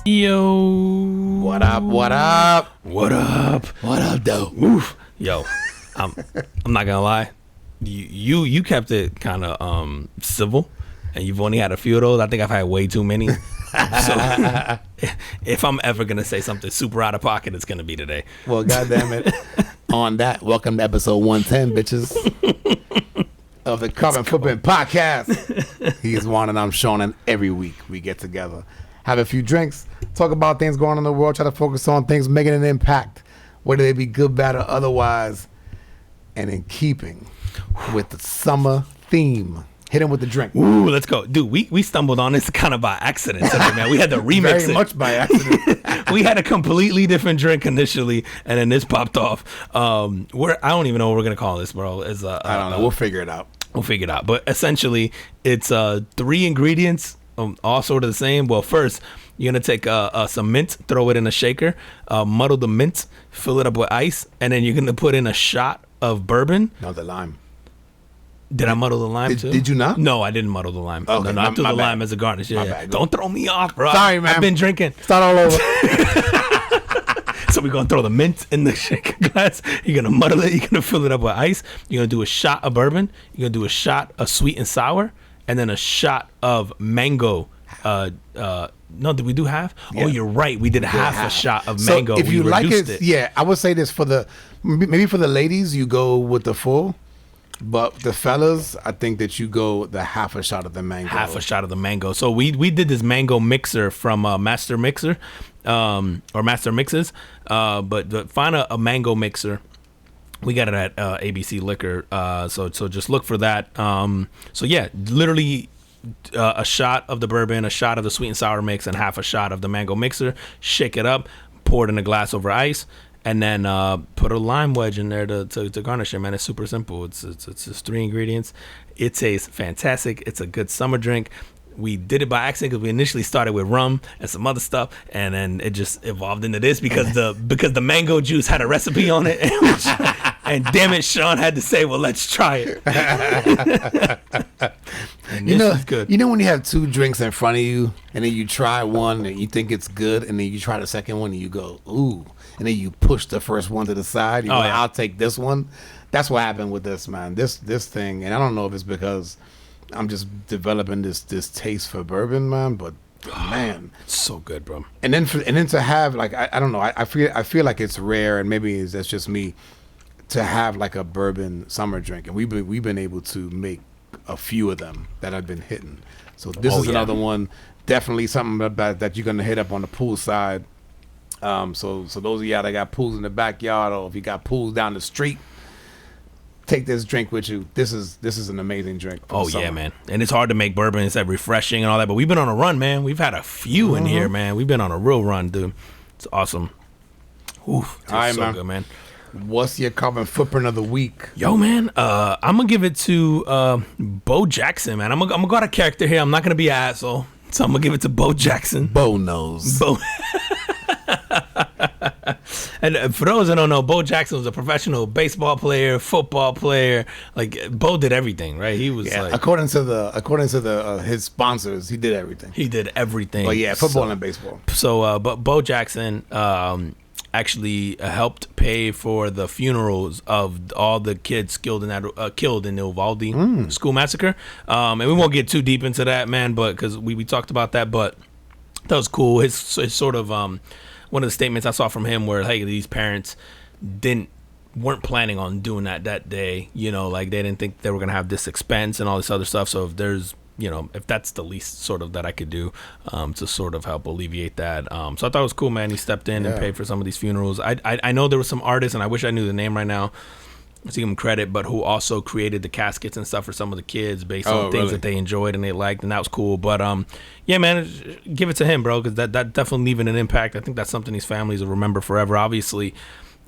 Yo. What up? What up? What up? What up, though? Oof. Yo, I'm not gonna lie. You kept it kind of civil, and you've only had a few of those. I think I've had way too many. So if I'm ever gonna say something super out of pocket, it's gonna be today. Well, goddamn it. On that, welcome to episode 110, bitches, of the Carbon Footprint Podcast. He's Juan and I'm Sean, and every week we get together, have a few drinks, talk about things going on in the world, try to focus on things making an impact, whether they be good, bad, or otherwise, and in keeping with the summer theme. Hit him with the drink. Ooh, let's go. Dude, we stumbled on this kind of by accident today, man. We had to remix Very it. much by accident. We had a completely different drink initially, and then this popped off. I don't even know what we're going to call this, bro. I don't know. We'll figure it out. We'll figure it out. But essentially, it's 3 ingredients, all sort of the same. Well, first, you're going to take some mint, throw it in a shaker, muddle the mint, fill it up with ice, and then you're going to put in a shot of bourbon. No, the lime. Did I muddle the lime too? Did you not? No, I didn't muddle the lime. Okay, no, I threw the bad. lime as a garnish. Yeah, bad. Don't throw me off, bro. Sorry, man. I've been drinking. Start all over. So we're going to throw the mint in the shaker glass. You're going to muddle it. You're going to fill it up with ice. You're going to do a shot of bourbon. You're going to do a shot of sweet and sour. And then a shot of mango. No, did we do half? Yeah. Oh, you're right. We did half a shot of mango. So if you like it, yeah, I would say this maybe for the ladies, you go with the full. But the fellas, I think that you go the half a shot of the mango. Half a shot of the mango. So we did this mango mixer from Master Mixer, or Master Mixes. But find a mango mixer. We got it at ABC Liquor. So just look for that. So yeah, literally a shot of the bourbon, a shot of the sweet and sour mix, and half a shot of the mango mixer. Shake it up, pour it in a glass over ice. And then put a lime wedge in there to garnish it, man. It's super simple. It's just 3 ingredients. It tastes fantastic. It's a good summer drink. We did it by accident because we initially started with rum and some other stuff, and then it just evolved into this because the mango juice had a recipe on it, and damn it, Sean had to say, "Well, let's try it." And this is good. You know when you have 2 drinks in front of you, and then you try one and you think it's good, and then you try the second one and you go, "Ooh." And then you push the first one to the side. You go, yeah. I'll take this one. That's what happened with this, man. This thing, and I don't know if it's because I'm just developing this taste for bourbon, man. But man, so good, bro. And then to have like I don't know. I feel like it's rare, and maybe that's just me, to have like a bourbon summer drink, and we've been able to make a few of them that have been hitting. So this is another one. Definitely something that you're gonna hit up on the pool side. So those of y'all that got pools in the backyard, or if you got pools down the street, take this drink with you. This is an amazing drink. Oh yeah, man. And it's hard to make bourbon. It's that refreshing and all that. But we've been on a run, man. We've had a few in here, man. We've been on a real run, dude. It's awesome. Oof, all right, so good, man. What's your carbon footprint of the week? Yo, man, I'm gonna give it to Bo Jackson, man. I'm gonna go out of character here. I'm not gonna be an asshole, so I'm gonna give it to Bo Jackson. Bo knows. Bo. And for those that don't know, Bo Jackson was a professional baseball player, football player. Like, Bo did everything, right? He was like, according to his sponsors, he did everything. He did everything. But yeah, football and baseball. So, but Bo Jackson actually helped pay for the funerals of all the kids killed in the Uvalde school massacre. And we won't get too deep into that, man, but because we talked about that, but that was cool. His sort of one of the statements I saw from him were, hey, these parents weren't planning on doing that day, you know, like they didn't think they were gonna have this expense and all this other stuff. So if there's, you know, if that's the least sort of that I could do to sort of help alleviate that. So I thought it was cool, man. He stepped in and paid for some of these funerals. I know there was some artists, and I wish I knew the name right now to give him credit, but who also created the caskets and stuff for some of the kids based on things that they enjoyed and they liked, and that was cool. But yeah, man, give it to him, bro, because that definitely leaving an impact. I think that's something these families will remember forever. Obviously,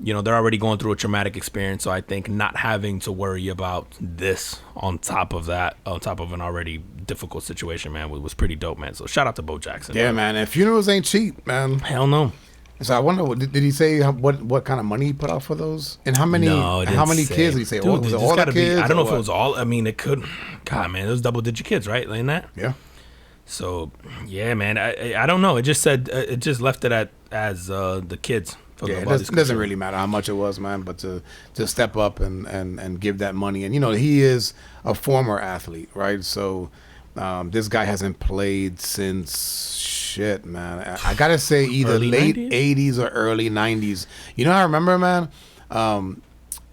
you know, they're already going through a traumatic experience, so I think not having to worry about this on top of an already difficult situation, man, was pretty dope, man. So shout out to Bo Jackson. Yeah, man, and funerals ain't cheap, man. Hell no. So I wonder, did he say what kind of money he put out for those, and how many kids did he say? Dude, was it all the kids? I don't know if it was all. I mean, it could. God, man, it was double-digit kids, right? Like that. Yeah. So yeah, man, I don't know. It just said it just left it at as the kids. Yeah, it doesn't really matter how much it was, man. But to step up and give that money, and he is a former athlete, right? So this guy hasn't played since shit, man. I gotta say either Early late 90s? '80s or early '90s. I remember, man.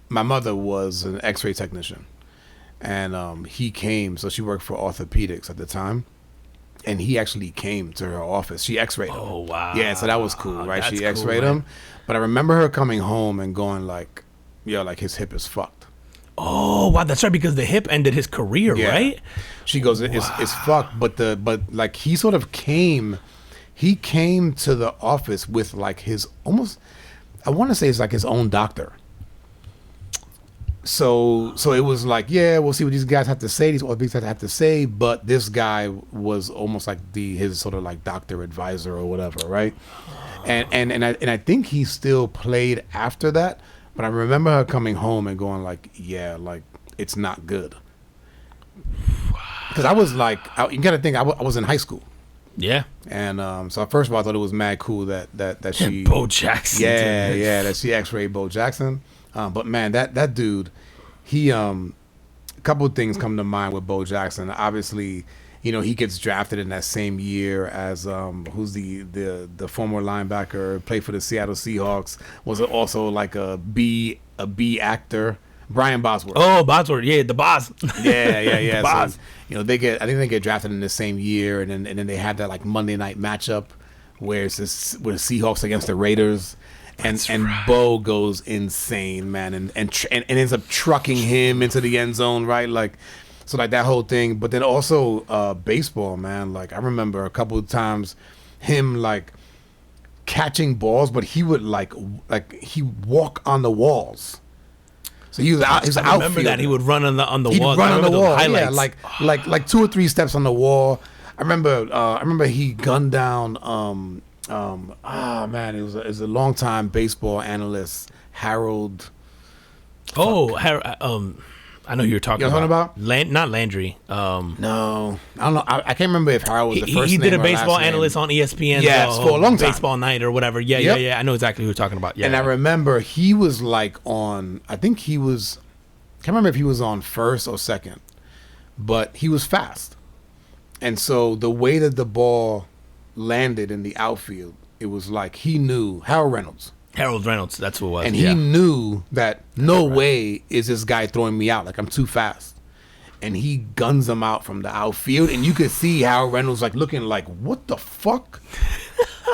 My mother was an X-ray technician, and he came. So she worked for orthopedics at the time. And he actually came to her office. She X-rayed him. Oh wow! Yeah, so that was cool, right? That's She cool, X-rayed man. him, but I remember her coming home and going like, "Yo, like his hip is fucked." Oh wow, that's right, because the hip ended his career, Yeah. right? She goes, "It's fucked," but like he sort of came, he came to the office with like his almost, I want to say it's like his own doctor. So it was like, yeah, we'll see what these guys have to say. These orthopedics have to say, but this guy was almost like his sort of like doctor advisor or whatever, right? And I think he still played after that, but I remember her coming home and going like, yeah, like it's not good. Because I was like, you got to think I was in high school, Yeah. and so first of all I thought it was mad cool that she Bo Jackson. yeah, that she X-rayed Bo Jackson. But man, that dude, he a couple of things come to mind with Bo Jackson. Obviously, he gets drafted in that same year as who's the former linebacker, played for the Seattle Seahawks, was also like a B actor, Brian Bosworth. Oh, Bosworth, yeah, the boss. Yeah. The boss. So, I think they get drafted in the same year, and then they have that like Monday night matchup where it's with the Seahawks against the Raiders. And Bo goes insane, man, and ends up trucking him into the end zone, right? Like, so like that whole thing. But then also baseball, man. Like I remember a couple of times him like catching balls, but he would like he walk on the walls. So he was out. He was I remember that he would run on the He'd wall. run on the wall. Highlights. Yeah, like 2 or 3 steps on the wall. I remember he gunned down. Man, it was a long time baseball analyst, Harold. Oh, I know who you're talking You know what I'm about. talking about? Not Landry. No, I don't know. I can't remember if Harold was the first He name did a or baseball last name. analyst on ESPN. Yes, for a long time. Baseball Night or whatever. Yeah, Yep. yeah. I know exactly who you're talking about. Yeah. And I remember he was like on. I think he was. Can't remember if he was on first or second, but he was fast, and so the way that the ball landed in the outfield, it was like he knew Harold Reynolds. Harold Reynolds, that's who it was. And yeah. he knew that no way is this guy throwing me out. Like I'm too fast. And he guns him out from the outfield. And you could see Harold Reynolds like looking like, what the fuck?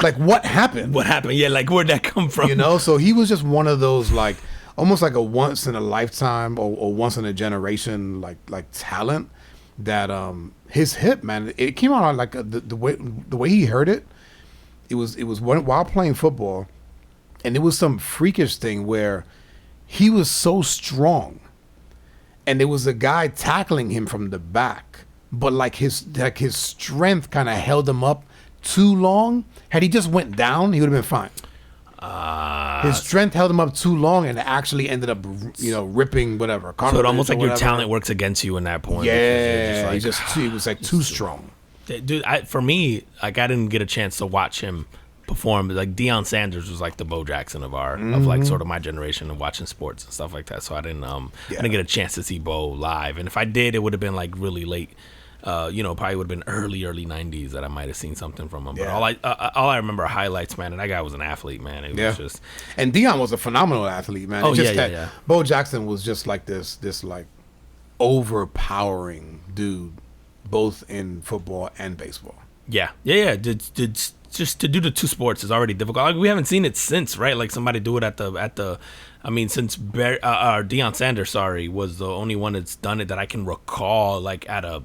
Like what happened? What happened? Yeah, like where'd that come from? So he was just one of those like almost like a once in a lifetime or once in a generation like talent that his hip, man, it came out like the way he heard it. It was while playing football, and it was some freakish thing where he was so strong, and there was a guy tackling him from the back, but like his strength kind of held him up too long. Had he just went down, he would have been fine. His strength held him up too long, and it actually ended up ripping whatever. So it almost like your whatever. talent works against you in that point. Yeah, because he was like too strong. Dude, for me, like I didn't get a chance to watch him perform. Like Deion Sanders was like the Bo Jackson of like sort of my generation of watching sports and stuff like that. So I didn't get a chance to see Bo live. And if I did, it would have been like really late. Probably would have been early 90s that I might have seen something from him. But all I remember are highlights, man. And that guy was an athlete, man. It was just. And Deion was a phenomenal athlete, man. Oh, it's just yeah. Bo Jackson was just like this like overpowering dude, both in football and baseball. Yeah. Just to do the two sports is already difficult. Like, we haven't seen it since, right? Like somebody do it at the. I mean, since Deion Sanders, was the only one that's done it that I can recall, like at a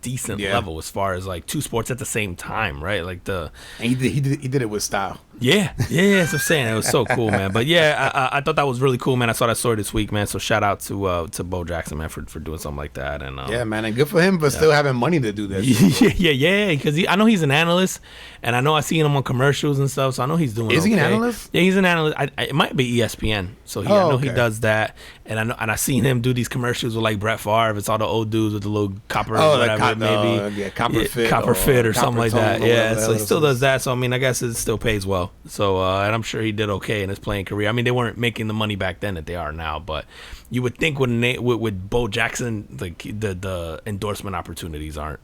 decent level as far as like two sports at the same time, right? Like and he did it with style. Yeah, that's what I'm saying. It was so cool, man. But yeah, I thought that was really cool, man. I saw that story this week, man. So shout out to Bo Jackson, man, for doing something like that. And yeah, man, and good for him, but still having money to do that. yeah, because I know he's an analyst, and I know I seen him on commercials and stuff. So I know he's doing. Is he an okay. analyst? Yeah, he's an analyst. It might be ESPN. So I know he does that, and I seen him do these commercials with like Brett Favre. It's all the old dudes with the little copper, whatever, maybe copper fit or something like that. Yeah, so he still does that. So I mean, I guess it still pays well. So and I'm sure he did okay in his playing career. I mean, they weren't making the money back then that they are now, but you would think with Bo Jackson, like the endorsement opportunities aren't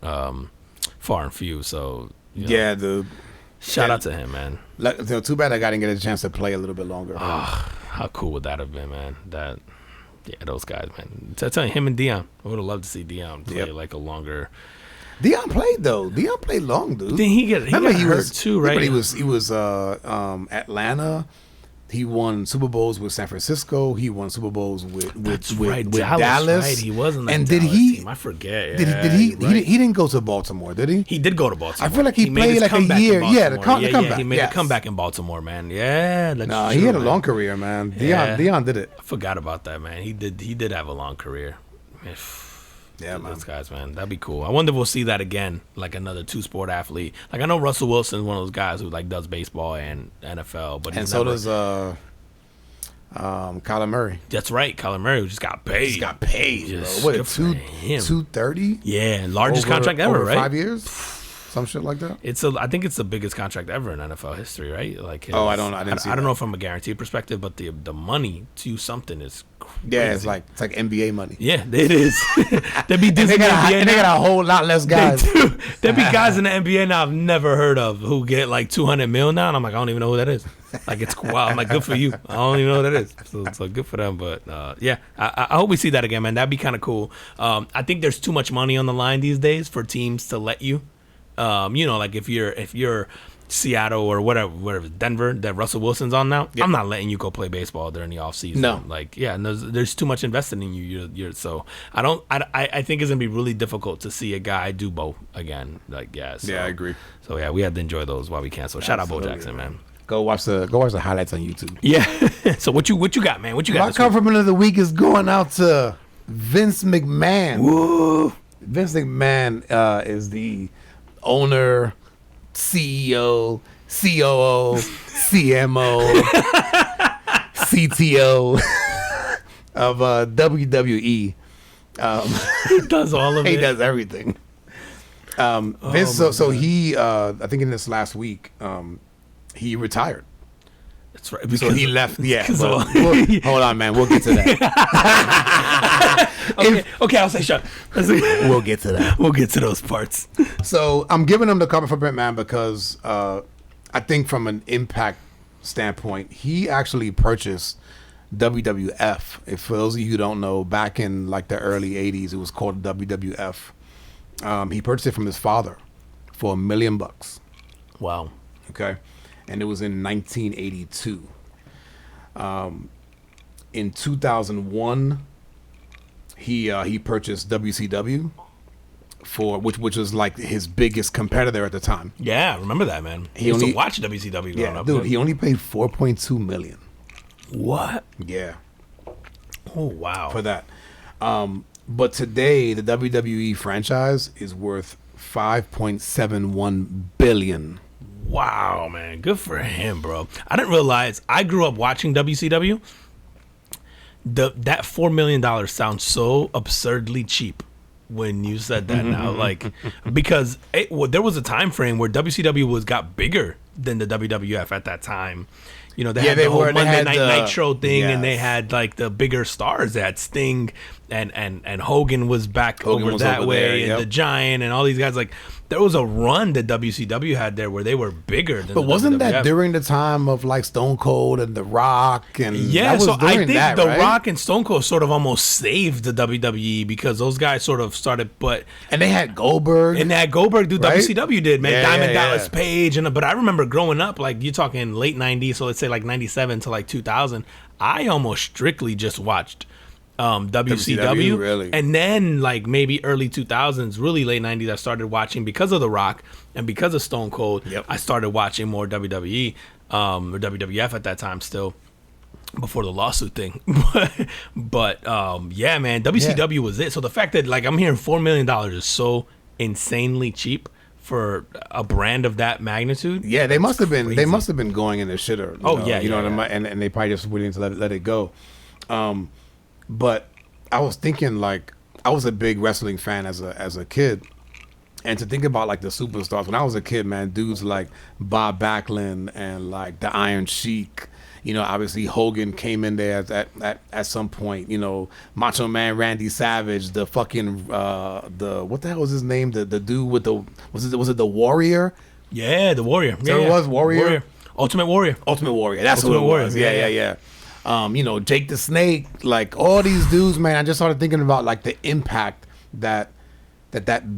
far and few. So shout out to him, man. Too bad I didn't get a chance to play a little bit longer. How cool would that have been, man? Those guys, man. I tell you, him and Dion. I would have loved to see Dion play like a longer. Dion played though. Dion played long, dude. Then he got hurt too, right? But he was Atlanta. He won Super Bowls with San Francisco. He won Super Bowls with Dallas. Right. He wasn't. And did he? Team. I forget. Did he? He didn't go to Baltimore, did he? He did go to Baltimore. I feel like he played like a year. Yeah, the comeback. He made a comeback in Baltimore, man. Yeah. No, he had a long career, man. Dion did it. I forgot about that, man. He did have a long career. Yeah, man. Those guys, man. That'd be cool. I wonder if we'll see that again, like another two-sport athlete. Like I know Russell Wilson's one of those guys who like does baseball and NFL, but does Kyler Murray. That's right, Kyler Murray who just got paid. Bro. What, $230? Yeah, largest contract ever, over right? 5 years, some shit like that. I think it's the biggest contract ever in NFL history, right? Like, I don't know from a guaranteed perspective, but the money to something is crazy. Yeah, it's like NBA money. Yeah, it is. There'd be Disney NBA. They got a whole lot less guys. There'd be guys in the NBA now I've never heard of who get like $200 million now, and I'm like, I don't even know who that is. Like it's wild. I'm like, good for you. I don't even know who that is. So good for them. But I hope we see that again, man. That'd be kind of cool. I think there's too much money on the line these days for teams to let you. Like if you're Seattle or whatever Denver that Russell Wilson's on now, I'm not letting you go play baseball during the off season. No, and there's too much invested in you. So I think it's gonna be really difficult to see a guy do both again. So, I agree. So we had to enjoy those while we can. So shout out Bo Jackson, man. Go watch the highlights on YouTube. Yeah. So what you got, man? What you got? My compliment of the week is going out to Vince McMahon. Woo. Vince McMahon is the owner, CEO, COO, CMO, CTO of WWE. He does all of it. He does everything. Vince, so he, I think in this last week, he retired. That's right. So he left. Yeah. Hold on, man. We'll get to that. Okay, I'll say shut. We'll get to that. We'll get to those parts. So I'm giving him the cover for Brent, man, because I think from an impact standpoint, he actually purchased WWF. If for those of you who don't know, back in like the early 80s, it was called WWF. He purchased it from his father for $1 million. Wow. Okay. And it was in 1982. In 2001, he purchased WCW for which was like his biggest competitor at the time. Yeah, I remember that, man. He used to watch WCW growing up. Dude, he only paid $4.2 million. What? Yeah. Oh wow. For that. But today the WWE franchise is worth $5.71 billion. Wow, man. Good for him, bro. I didn't realize I grew up watching WCW. That $4 million sounds so absurdly cheap when you said that now. Like, because there was a time frame where WCW got bigger than the WWF at that time. You know, they had the whole Monday Night Nitro thing, and they had like the bigger stars. They had Sting and Hogan was back over that way, and the Giant and all these guys. Like, there was a run that WCW had there where they were bigger than. But wasn't that during the time of like Stone Cold and The Rock and so I think The Rock and Stone Cold sort of almost saved the WWE because those guys sort of started, and they had Goldberg do WCW did, man. Diamond Dallas Page but I remember growing up, like you're talking late '90s, so let's say like '97 to like 2000. I almost strictly just watched WCW really. And then like maybe early 2000s, really late 90s, I started watching because of The Rock and because of Stone Cold. I started watching more WWE. or WWF at that time still, before the lawsuit thing. but yeah, man, WCW was it. So the fact that like I'm hearing $4 million is so insanely cheap for a brand of that magnitude. Yeah, they must have been. crazy. They must have been going in the shitter. You know what I mean. And they probably just willing to let it go. But I was thinking, like, I was a big wrestling fan as a kid, and to think about like the superstars when I was a kid, man, dudes like Bob Backlund and like the Iron Sheik. You know, obviously Hogan came in there at some point. You know, Macho Man Randy Savage, the fucking the what the hell was his name? The dude with the was it the Warrior? Yeah, the Warrior. So it was Warrior? Ultimate Warrior. Ultimate Warrior. That's Ultimate who it Warrior. was. Yeah. You know, Jake the Snake, like all these dudes, man. I just started thinking about like the impact that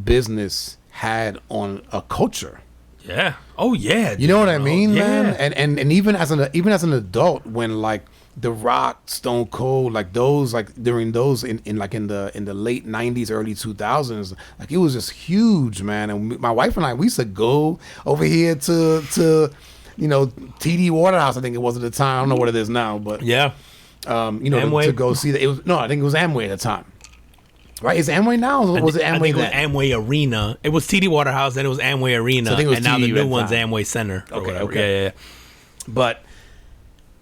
business had on a culture. Yeah. Oh yeah. You know what I mean, yeah. man? And even as an adult, when like The Rock, Stone Cold, like those, like during those in the late 90s, early 2000s, like it was just huge, man. And my wife and I, we used to go over here to you know, TD Waterhouse, I think it was at the time. I don't know what it is now, but yeah. You know, to go see that. It was I think it was Amway at the time. Right? Is it Amway now? Or was it Amway I think then? it was Amway Arena. It was TD Waterhouse, then it was Amway Arena, So I think it was and now the TD new at one's time. Amway Center. Or Okay, whatever. okay. Yeah. But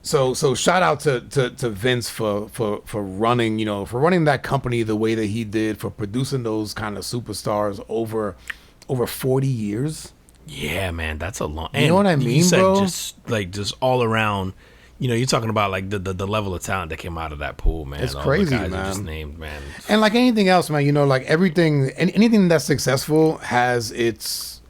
so shout out to Vince for running, you know, for running that company the way that he did, for producing those kind of superstars over 40 years. Yeah, man, that's a long. You know what I mean, you said bro? just all around. You know, you're talking about like the level of talent that came out of that pool, man. It's All crazy, the guys you man. just named, man. And like anything else, man, you know, like everything, anything that's successful has its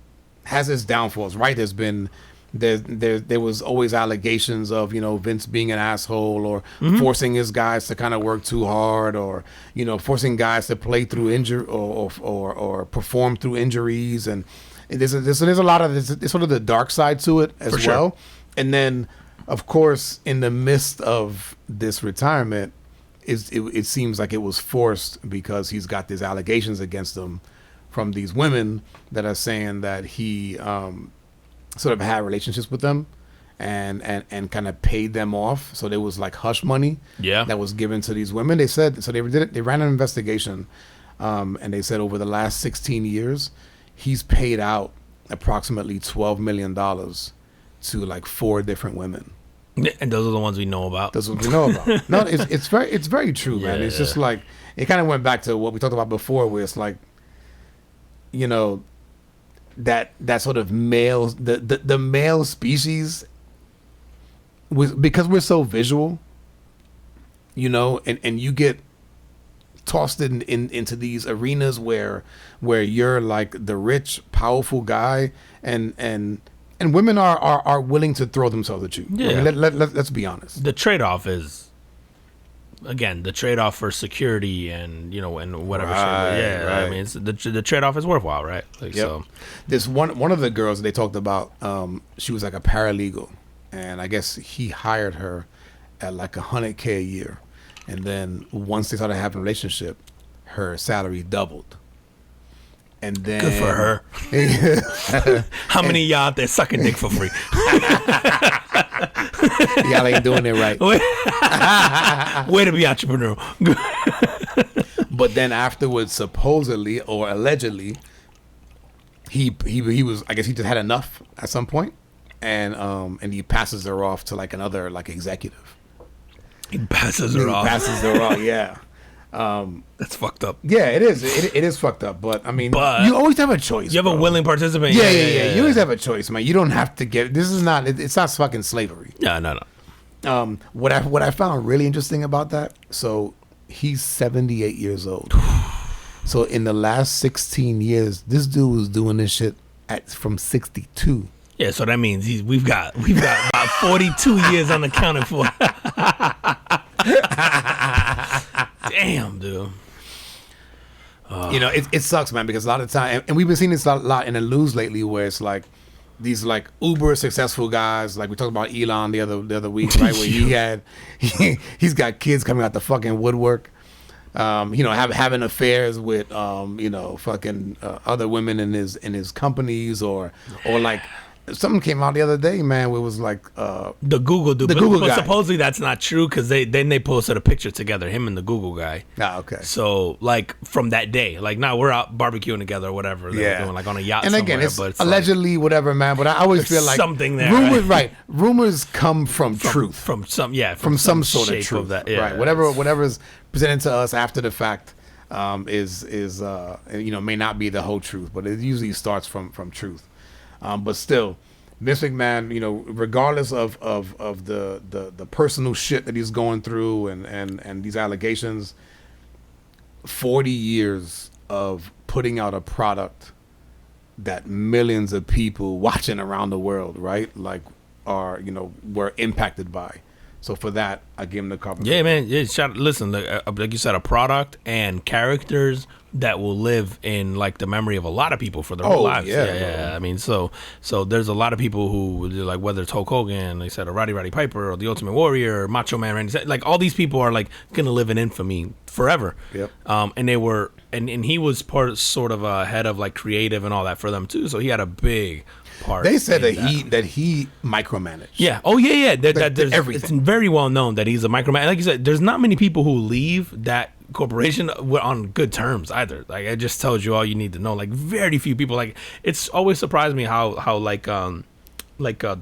downfalls, right? There was always allegations of, you know, Vince being an asshole, or forcing his guys to kind of work too hard, or, you know, forcing guys to play through injury or perform through injuries. And there's a lot of this sort of the dark side to it as For well. sure. And then, of course, in the midst of this retirement, it seems like it was forced, because he's got these allegations against him from these women that are saying that he sort of had relationships with them and kind of paid them off. So there was like hush money that was given to these women. They said, so they ran an investigation, and they said over the last 16 years, he's paid out approximately $12 million to like 4 different women. And those are the ones we know about. That's what we know about. No, it's very true, man. It's just like, it kind of went back to what we talked about before, where it's like, you know, that sort of male, the male species, because we're so visual, you know, and you get tossed into these arenas where you're like the rich, powerful guy, and women are willing to throw themselves at you. Yeah. I mean, let's be honest. The trade-off is, again, the trade-off for security and, you know, and whatever. Right, shit. right. I mean, it's, the trade-off is worthwhile, right? Like, Yep. So This one of the girls they talked about, she was like a paralegal, and I guess he hired her at like $100K a year, and then once they started having a relationship, her salary doubled. And then good for her. How many of y'all out there sucking dick for free? Y'all ain't doing it right. Way to be entrepreneurial. But then afterwards, supposedly or allegedly, he was, I guess he just had enough at some point, and he passes her off to like another like executive. He passes her off. Passes her off, yeah. That's fucked up. Yeah, it is. It is fucked up. But I mean, But you always have a choice. You have bro. a willing participant. Yeah. You always have a choice, man. You don't have to get. This is not. It's not fucking slavery. No. What I found really interesting about that. So he's 78 years old. So in the last 16 years, this dude was doing this shit from 62. Yeah, so that means we've got about 42 years unaccounted for. Damn, dude. You know, it sucks, man, because a lot of time, and we've been seeing this a lot in the news lately, where it's like these like uber successful guys, like we talked about Elon the other week, right? Where he's got kids coming out the fucking woodwork, you know, having affairs with you know, fucking other women in his companies, or like something came out the other day, man, where it was like The Google dude. The but, Google but guy. supposedly that's not true because they posted a picture together, him and the Google guy. okay. So like from that day, like now we're out barbecuing together or whatever. They were doing like on a yacht. And again, somewhere, it's but it's allegedly whatever, man. But I always feel like something there, rumors, right? Rumors come from truth, from some from some sort of shape truth, that, yeah, right? Whatever's presented to us after the fact is may not be the whole truth, but it usually starts from truth. But still, Vince McMahon, regardless of the personal shit that he's going through and these allegations, 40 years of putting out a product that millions of people watching around the world, right, like were impacted by. So for that, I give him the compliment. Yeah, man. Yeah, listen, like you said, a product and characters that will live in like the memory of a lot of people for their whole lives. Yeah. I mean, so there's a lot of people who like, whether it's Hulk Hogan, they said, or Roddy Piper, or the Ultimate Warrior, or Macho Man Randy, like all these people are like gonna live in infamy forever. Yep. And they were, and he was sort of head of like creative and all that for them too. So he had a big part. They said that he micromanaged. Yeah. Oh yeah. There's everything. It's very well known that he's a microman. Like you said, there's not many people who leave that corporation on good terms either. Like it just tells you all you need to know. Like very few people. Like it's always surprised me how The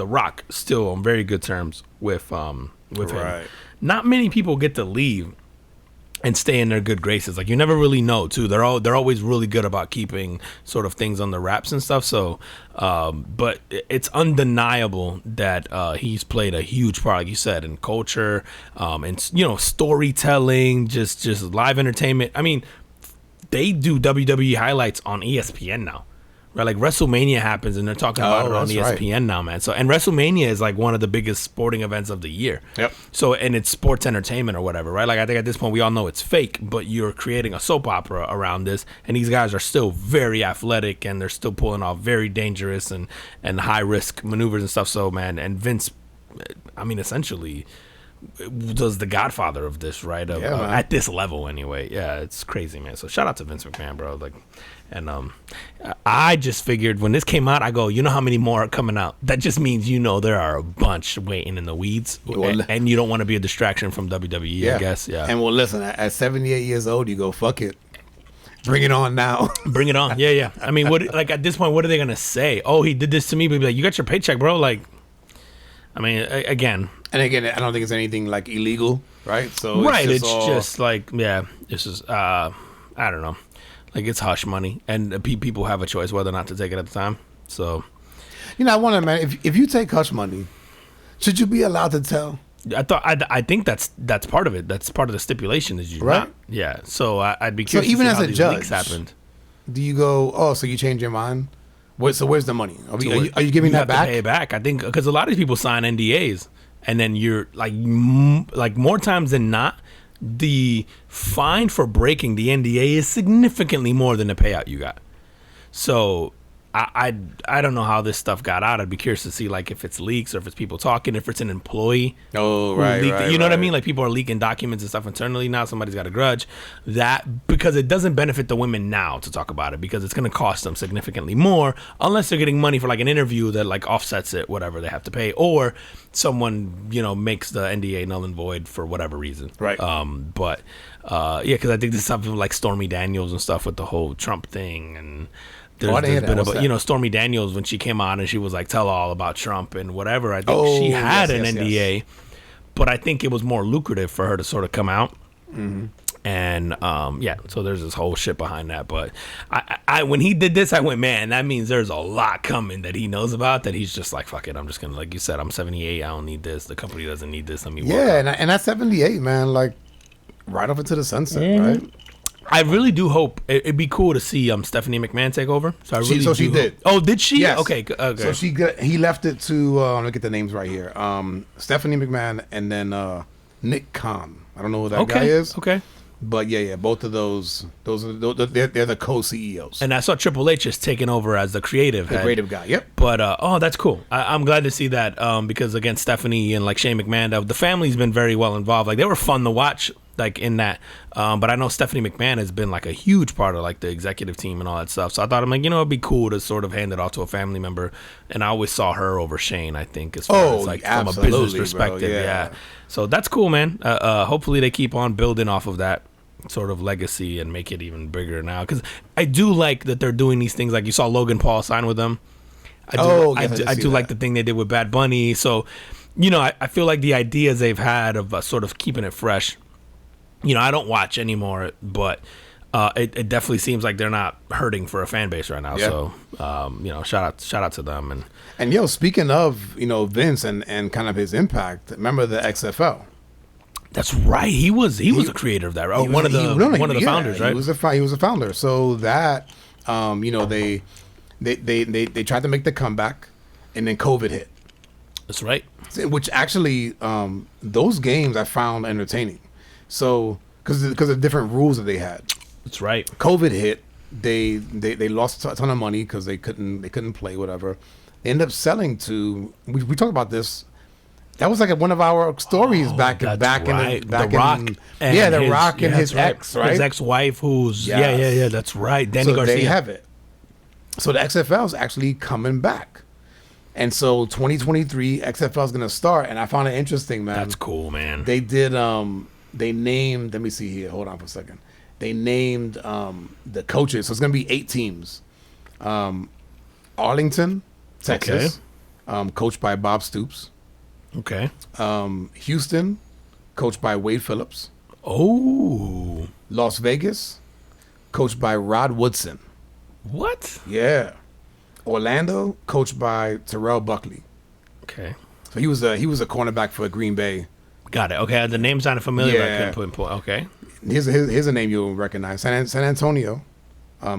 Rock still on very good terms with him. Not many people get to leave and stay in their good graces. Like you never really know too. They're always really good about keeping sort of things on the wraps and stuff. So but it's undeniable that he's played a huge part, like you said, in culture, and storytelling, just live entertainment. I mean, they do WWE highlights on ESPN now. Right, like WrestleMania happens and they're talking about it on ESPN now, man. So, and WrestleMania is like one of the biggest sporting events of the year. Yep. So, and it's sports entertainment or whatever, right? Like I think at this point we all know it's fake, but you're creating a soap opera around this, and these guys are still very athletic and they're still pulling off very dangerous and high risk maneuvers and stuff. So, man, and Vince, I mean, essentially was the godfather of this, right? At this level, anyway. Yeah, it's crazy, man. So shout out to Vince McMahon, bro. Like. And I just figured when this came out, I go, you know how many more are coming out? That just means there are a bunch waiting in the weeds, and you don't want to be a distraction from WWE, I guess. Yeah. And well, listen, at 78 years old, you go, fuck it. Bring it on now. Bring it on. Yeah. I mean, at this point, what are they going to say? Oh, he did this to me, but be like, you got your paycheck, bro. Like, I mean, again. And again, I don't think it's anything like illegal, right? So it's just like, this is, I don't know. Like it's hush money, and people have a choice whether or not to take it at the time. So, I wonder, man, if you take hush money, should you be allowed to tell? I think that's part of it. That's part of the stipulation. Is you right? Not, yeah. So I'd be curious. So even to see as how a these judge, leaks happened. Do you go? Oh, so you change your mind? So where's the money? Are you giving that back? To pay it back. I think because a lot of people sign NDAs, and then you're like more times than not. The fine for breaking the NDA is significantly more than the payout you got. So I don't know how this stuff got out. I'd be curious to see like if it's leaks or if it's people talking, if it's an employee. Oh, right. You know what I mean? Like people are leaking documents and stuff internally now. Somebody's got a grudge. That because it doesn't benefit the women now to talk about it because it's going to cost them significantly more unless they're getting money for like an interview that like offsets it, whatever they have to pay, or someone makes the NDA null and void for whatever reason. Right. But because I think there's something like Stormy Daniels and stuff with the whole Trump thing and. There's been about Stormy Daniels when she came on and she was like tell all about Trump and whatever. I think she had an NDA, but I think it was more lucrative for her to sort of come out. Mm-hmm. And so there's this whole shit behind that. But I when he did this, I went, man, that means there's a lot coming that he knows about that he's just like, fuck it, I'm just gonna, like you said, I'm 78, I don't need this. The company doesn't need this. Let me and at 78, man, like right off into the sunset, right? I really do hope it'd be cool to see Stephanie McMahon take over. So I really she did. Oh, did she? Yes. Okay. So he left it to let me get the names right here. Stephanie McMahon and then Nick Khan. I don't know who that guy is. Okay. But both of those they're the co-CEOs. And I saw Triple H just taking over as the creative head. Creative guy. Yep. But that's cool. I'm glad to see that because again, Stephanie and like Shane McMahon, the family's been very well involved. Like they were fun to watch. like in that. But I know Stephanie McMahon has been like a huge part of like the executive team and all that stuff. So I thought, I'm like, it'd be cool to sort of hand it off to a family member. And I always saw her over Shane, I think, as far as like from a business perspective. Bro, yeah. So that's cool, man. Hopefully they keep on building off of that sort of legacy and make it even bigger now. Because I do like that they're doing these things. Like you saw Logan Paul sign with them. I do like the thing they did with Bad Bunny. So, I feel like the ideas they've had of sort of keeping it fresh. I don't watch anymore, but it definitely seems like they're not hurting for a fan base right now. Yeah. So, shout out to them. And speaking of Vince and kind of his impact, remember the XFL? That's right. He was a creator of that, right? One of the founders, right? He was a founder. So that they tried to make the comeback, and then COVID hit. That's right. Which actually, those games I found entertaining. So because of different rules that they had. That's right. COVID hit. They lost a ton of money because they couldn't play whatever. They ended up selling to. We talked about this. That was like one of our stories back in The Rock and his ex, right? His ex-wife, who's that's right. Danny Garcia. They have it. So the XFL is actually coming back. And so 2023 XFL is going to start, and I found it interesting, man. That's cool, man. They did they named, let me see here. Hold on for a second. They named the coaches. So it's going to be 8 teams. Arlington, Texas, coached by Bob Stoops. Okay. Houston, coached by Wade Phillips. Oh. Las Vegas, coached by Rod Woodson. What? Yeah. Orlando, coached by Terrell Buckley. Okay. So he was a cornerback for Green Bay. Got it. Okay. The name sounded familiar. Yeah. I couldn't put in point. Okay. Here's a name you'll recognize. San Antonio,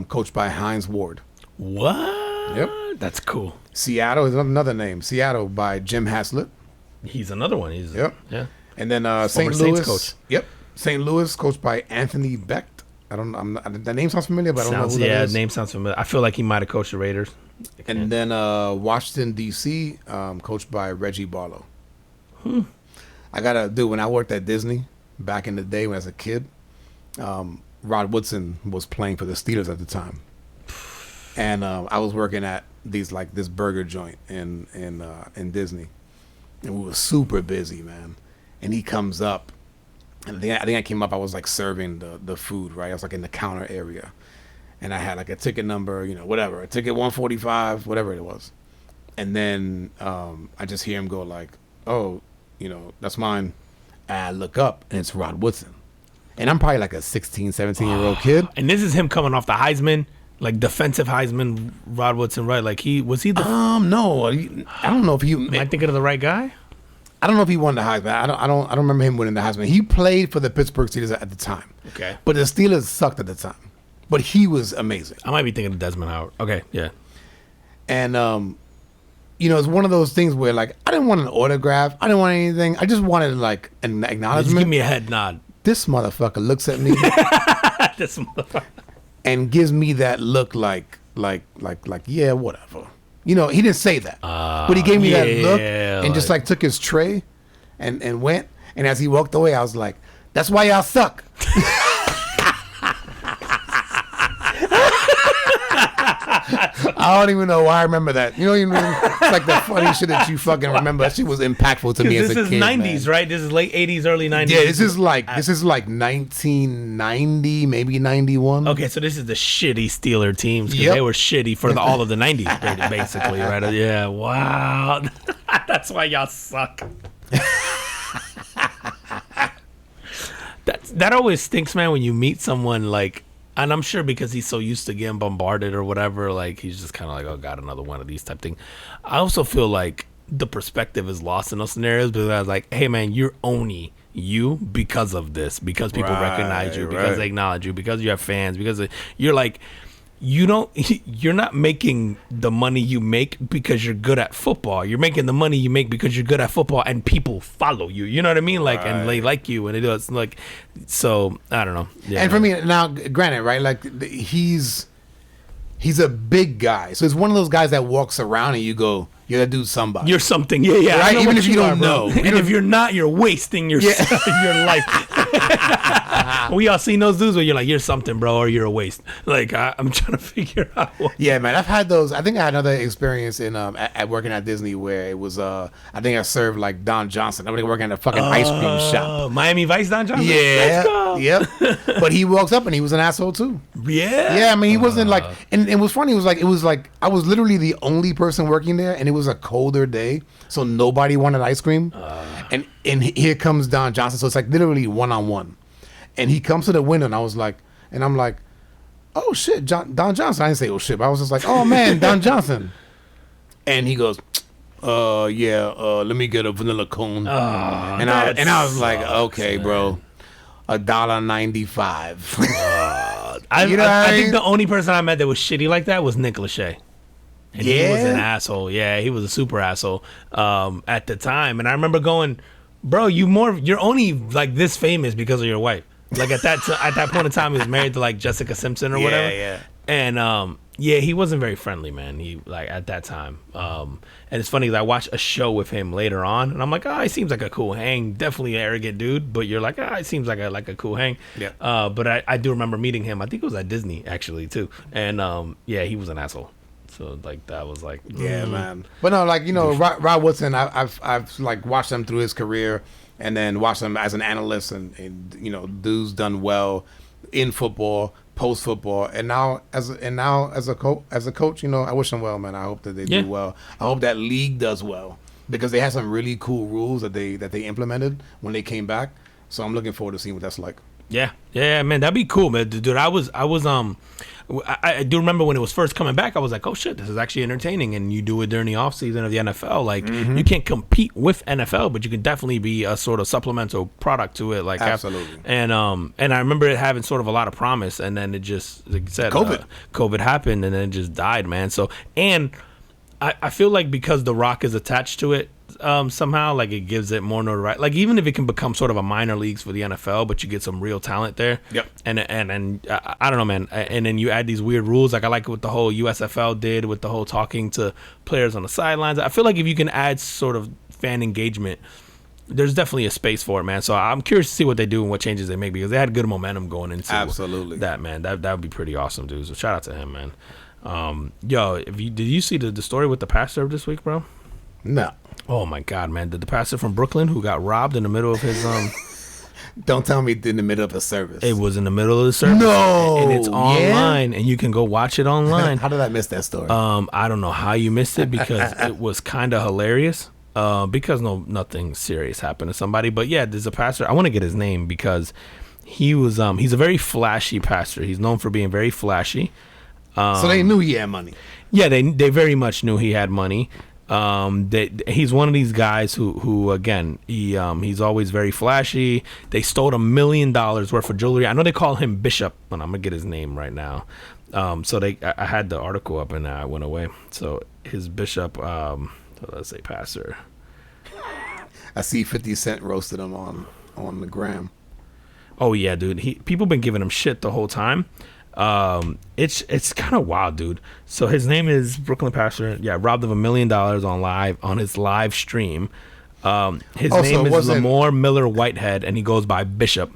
coached by Hines Ward. What? Yep. That's cool. Seattle is another name. Seattle by Jim Haslett. He's another one. Yep. Yeah. And then St. Louis coach. Yep. St. Louis coached by Anthony Becht. That name sounds familiar, but I don't know who that is. Yeah, name sounds familiar. I feel like he might have coached the Raiders. And then Washington D.C. Coached by Reggie Barlow. I gotta do when I worked at Disney back in the day when I was a kid. Rod Woodson was playing for the Steelers at the time, and I was working at this burger joint in Disney. And we were super busy, man. And he comes up, and I think I came up. I was like serving the food, right? I was like in the counter area, and I had like a ticket number, whatever, a ticket 145, whatever it was. And then I just hear him go like, "Oh, that's mine." And I look up, and it's Rod Woodson, and I'm probably like a 16, 17-year-old kid. And this is him coming off the Heisman. Like defensive Heisman, Rod Woodson, right? Like was he the? No, I don't know if he. Am I thinking of the right guy? I don't know if he won the Heisman. I don't remember him winning the Heisman. He played for the Pittsburgh Steelers at the time. Okay. But the Steelers sucked at the time. But he was amazing. I might be thinking of Desmond Howard. Okay, yeah. And it's one of those things where like I didn't want an autograph. I didn't want anything. I just wanted like an acknowledgement. Just give me a head nod. This motherfucker looks at me. This motherfucker. And gives me that look like yeah, whatever. He didn't say that, but he gave me that look and just like took his tray and went. And as he walked away, I was like, "That's why y'all suck." I don't even know why I remember that. You know what I mean? It's like the funny shit that you fucking remember. That shit was impactful to me as a kid. This is 90s, right? This is late 80s, early 90s. Yeah, this is like 1990, maybe 91. Okay, so this is the shitty Steeler teams because they were shitty for all of the 90s, basically, right? Yeah, wow. That's why y'all suck. That always stinks, man, when you meet someone like. And I'm sure because he's so used to getting bombarded or whatever, like he's just kind of like, oh, God, another one of these type thing. I also feel like the perspective is lost in those scenarios because I was like, hey, man, you're only you because of this, because people recognize you, because they acknowledge you, because you have fans, because you're like, you're not making the money you make because you're good at football. You're making the money you make because you're good at football and people follow you. You know what I mean? Like, and they like you and it does like, so I don't know. Yeah, and for me now, granted, right? Like he's He's a big guy, so he's one of those guys that walks around and you go, "Yeah, that dude's somebody." You're something, yeah. Right? I know Even what if you don't bro. know. And if you're not, you're wasting your your life. We all seen those dudes where you're like, "You're something, bro," or "You're a waste." Like I'm trying to figure out. Yeah, man, I've had those. I think I had another experience in at working at Disney where it was I think I served like Don Johnson. I was working at a fucking ice cream shop. Miami Vice, Don Johnson. Yeah, Let's go. yep. But he walks up and he was an asshole too. Yeah. I mean, he wasn't like, and it was funny. It was like I was literally the only person working there, and it was a colder day, so nobody wanted ice cream. And here comes Don Johnson, so it's like literally 1-on-1, and he comes to the window, and I'm like, oh shit, Don Johnson. I didn't say oh shit, but I was just like, oh man, Don Johnson, and he goes, let me get a vanilla cone, and I was like, okay, bro, $1.95. I think the only person I met that was shitty like that was Nick Lachey. And he was an asshole. Yeah, he was a super asshole at the time. And I remember going, bro, you're only like this famous because of your wife. Like at that point in time, he was married to like Jessica Simpson or whatever. Yeah. And he wasn't very friendly, man. He like at that time. And it's funny that I watched a show with him later on, and I'm like, he seems like a cool hang. Definitely an arrogant dude, but you're like, he seems like a cool hang. Yeah. But I do remember meeting him. I think it was at Disney actually too. And he was an asshole. So like that was like man. But no, like Rod Woodson, I've like watched him through his career, and then watched him as an analyst, and dude's done well in football, post football, and now as a coach, I wish him well, man. I hope that they do well. I hope that league does well, because they had some really cool rules that they implemented when they came back. So I'm looking forward to seeing what that's like. Yeah, man, that'd be cool, man. Dude, I do remember when it was first coming back, I was like, oh shit, this is actually entertaining. And you do it during the off season of the NFL. Like you can't compete with NFL, but you can definitely be a sort of supplemental product to it. Like absolutely. And I remember it having sort of a lot of promise, and then it just, like I said, COVID happened, and then it just died, man. So, and I feel like because The Rock is attached to it, somehow, like it gives it more notoriety. Like even if it can become sort of a minor leagues for the NFL, but you get some real talent there. Yep. And I don't know, man. And then you add these weird rules. Like I like what the whole USFL did with the whole talking to players on the sidelines. I feel like if you can add sort of fan engagement, there's definitely a space for it, man. So I'm curious to see what they do and what changes they make, because they had good momentum going into that, man. That would be pretty awesome, dude. So shout out to him, man. Did you see the story with the pastor this week, bro? No. Oh my God, man! The pastor from Brooklyn who got robbed in the middle of his Don't tell me in the middle of the service. It was in the middle of the service. No, and it's online, and you can go watch it online. How did I miss that story? I don't know how you missed it, because it was kind of hilarious. Because nothing serious happened to somebody, but yeah, there's a pastor. I want to get his name because he was he's a very flashy pastor. He's known for being very flashy. So they knew he had money. Yeah, they very much knew he had money. He's one of these guys who again, he's always very flashy. They stole $1 million worth of jewelry. I know they call him Bishop, but I'm gonna get his name right now. I had the article up and I went away. So his Bishop, let's say pastor. I see 50 Cent roasted him on the gram. Oh yeah, dude. People been giving him shit the whole time. It's kind of wild, dude. So his name is Brooklyn Pastor. Yeah, robbed of $1 million on his live stream. His name is Lamore Miller Whitehead, and he goes by Bishop.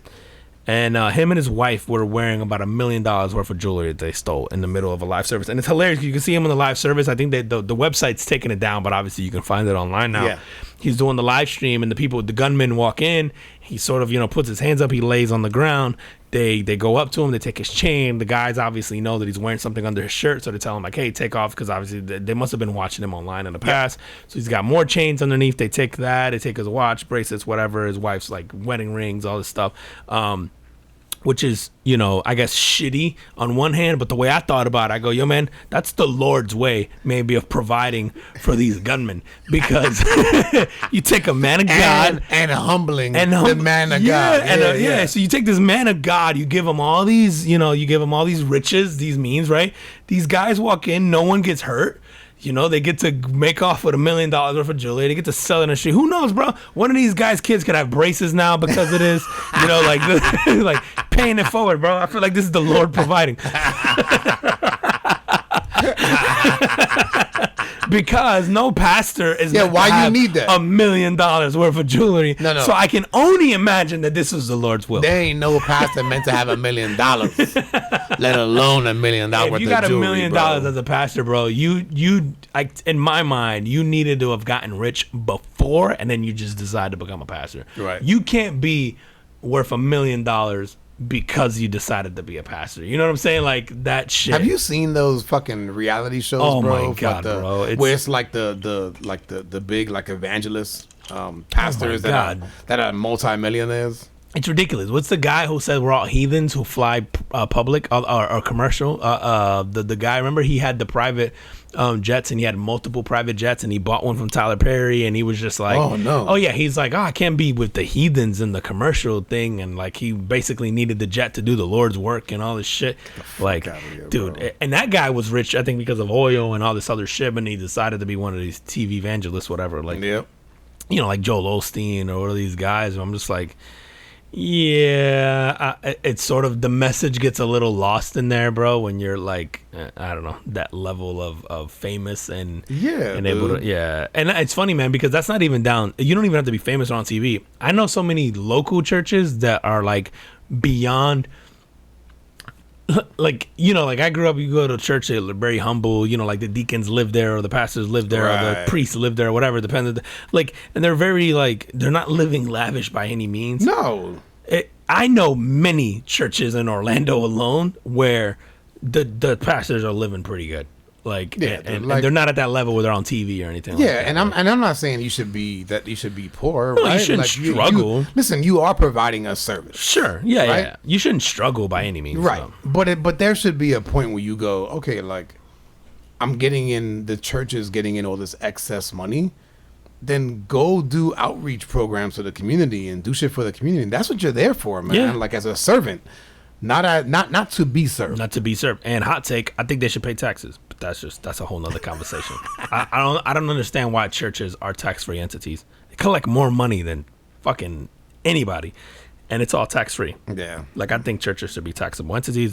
And him and his wife were wearing about $1 million worth of jewelry that they stole in the middle of a live service. And it's hilarious. You can see him in the live service. I think the website's taking it down, but obviously you can find it online now. Yeah. He's doing the live stream, and the gunmen walk in. He sort of, puts his hands up. He lays on the ground. They go up to him. They take his chain. The guys obviously know that he's wearing something under his shirt, so they tell him, like, hey, take off, because obviously they must have been watching him online in the past. So he's got more chains underneath. They take that. They take his watch, bracelets, whatever, his wife's, like, wedding rings, all this stuff. Which is, I guess shitty on one hand, but the way I thought about it, I go, yo, man, that's the Lord's way, maybe, of providing for these gunmen, because you take a man of God and humbling the man of God. So you take this man of God, you give him all these, riches, these means, right? These guys walk in, no one gets hurt. They get to make off with $1 million worth of jewelry. They get to sell it in the street. Who knows, bro? One of these guys' kids could have braces now because of this. like paying it forward, bro. I feel like this is the Lord providing. because no pastor is Yeah, meant to why you have need that? $1 million worth of jewelry. No. So I can only imagine that this is the Lord's will. There ain't no pastor meant to have $1 million, let alone $1 million worth of jewelry. If you got $1 million bro. as a pastor, bro, in my mind, you needed to have gotten rich before, and then you just decide to become a pastor. Right. You can't be worth $1 million because you decided to be a pastor. You know what I'm saying? Like that shit. Have you seen those fucking reality shows, Oh bro? my God, bro. Where it's like the big like evangelists, pastors that are multimillionaires. It's ridiculous. What's the guy who said we're all heathens who fly public or commercial? The guy, remember, he had the private jets, and he had multiple private jets, and he bought one from Tyler Perry, and he was just like, oh no, oh yeah, he's like, oh, I can't be with the heathens in the commercial thing, and like he basically needed the jet to do the Lord's work and all this shit. Like, here, dude, bro. and that guy was rich, I think, because of oil and all this other shit, and he decided to be one of these TV evangelists, whatever. Like, yep. You know, like Joel Osteen or one of these guys. And I'm just like, yeah, it's sort of, the message gets a little lost in there, bro, when you're like, I don't know, that level of famous and able to, yeah. And it's funny, man, because that's not even down. You don't even have to be famous on TV. I know so many local churches that are like beyond, like, you know, like I grew up, you go to church, they're very humble, you know, like the deacons live there or the pastors live there or the priests live there or whatever, depending, like, and they're very like, they're not living lavish by any means. No. I know many churches in Orlando alone where the pastors are living pretty good. Like, yeah, and they're not at that level where they're on TV or anything. Yeah, like that, and I'm not saying you should be poor. No, right? you shouldn't struggle. Listen, you are providing a service. Sure, yeah, right? yeah. You shouldn't struggle by any means, right? So. But there should be a point where you go, okay, like I'm getting in, the church is getting in all this excess money. Then go do outreach programs for the community and do shit for the community. And that's what you're there for, man. Yeah. Like as a servant, not to be served. Not to be served. And hot take, I think they should pay taxes. But that's a whole nother conversation. I don't understand why churches are tax-free entities. They collect more money than fucking anybody, and it's all tax-free. Yeah. Like, I think churches should be taxable entities.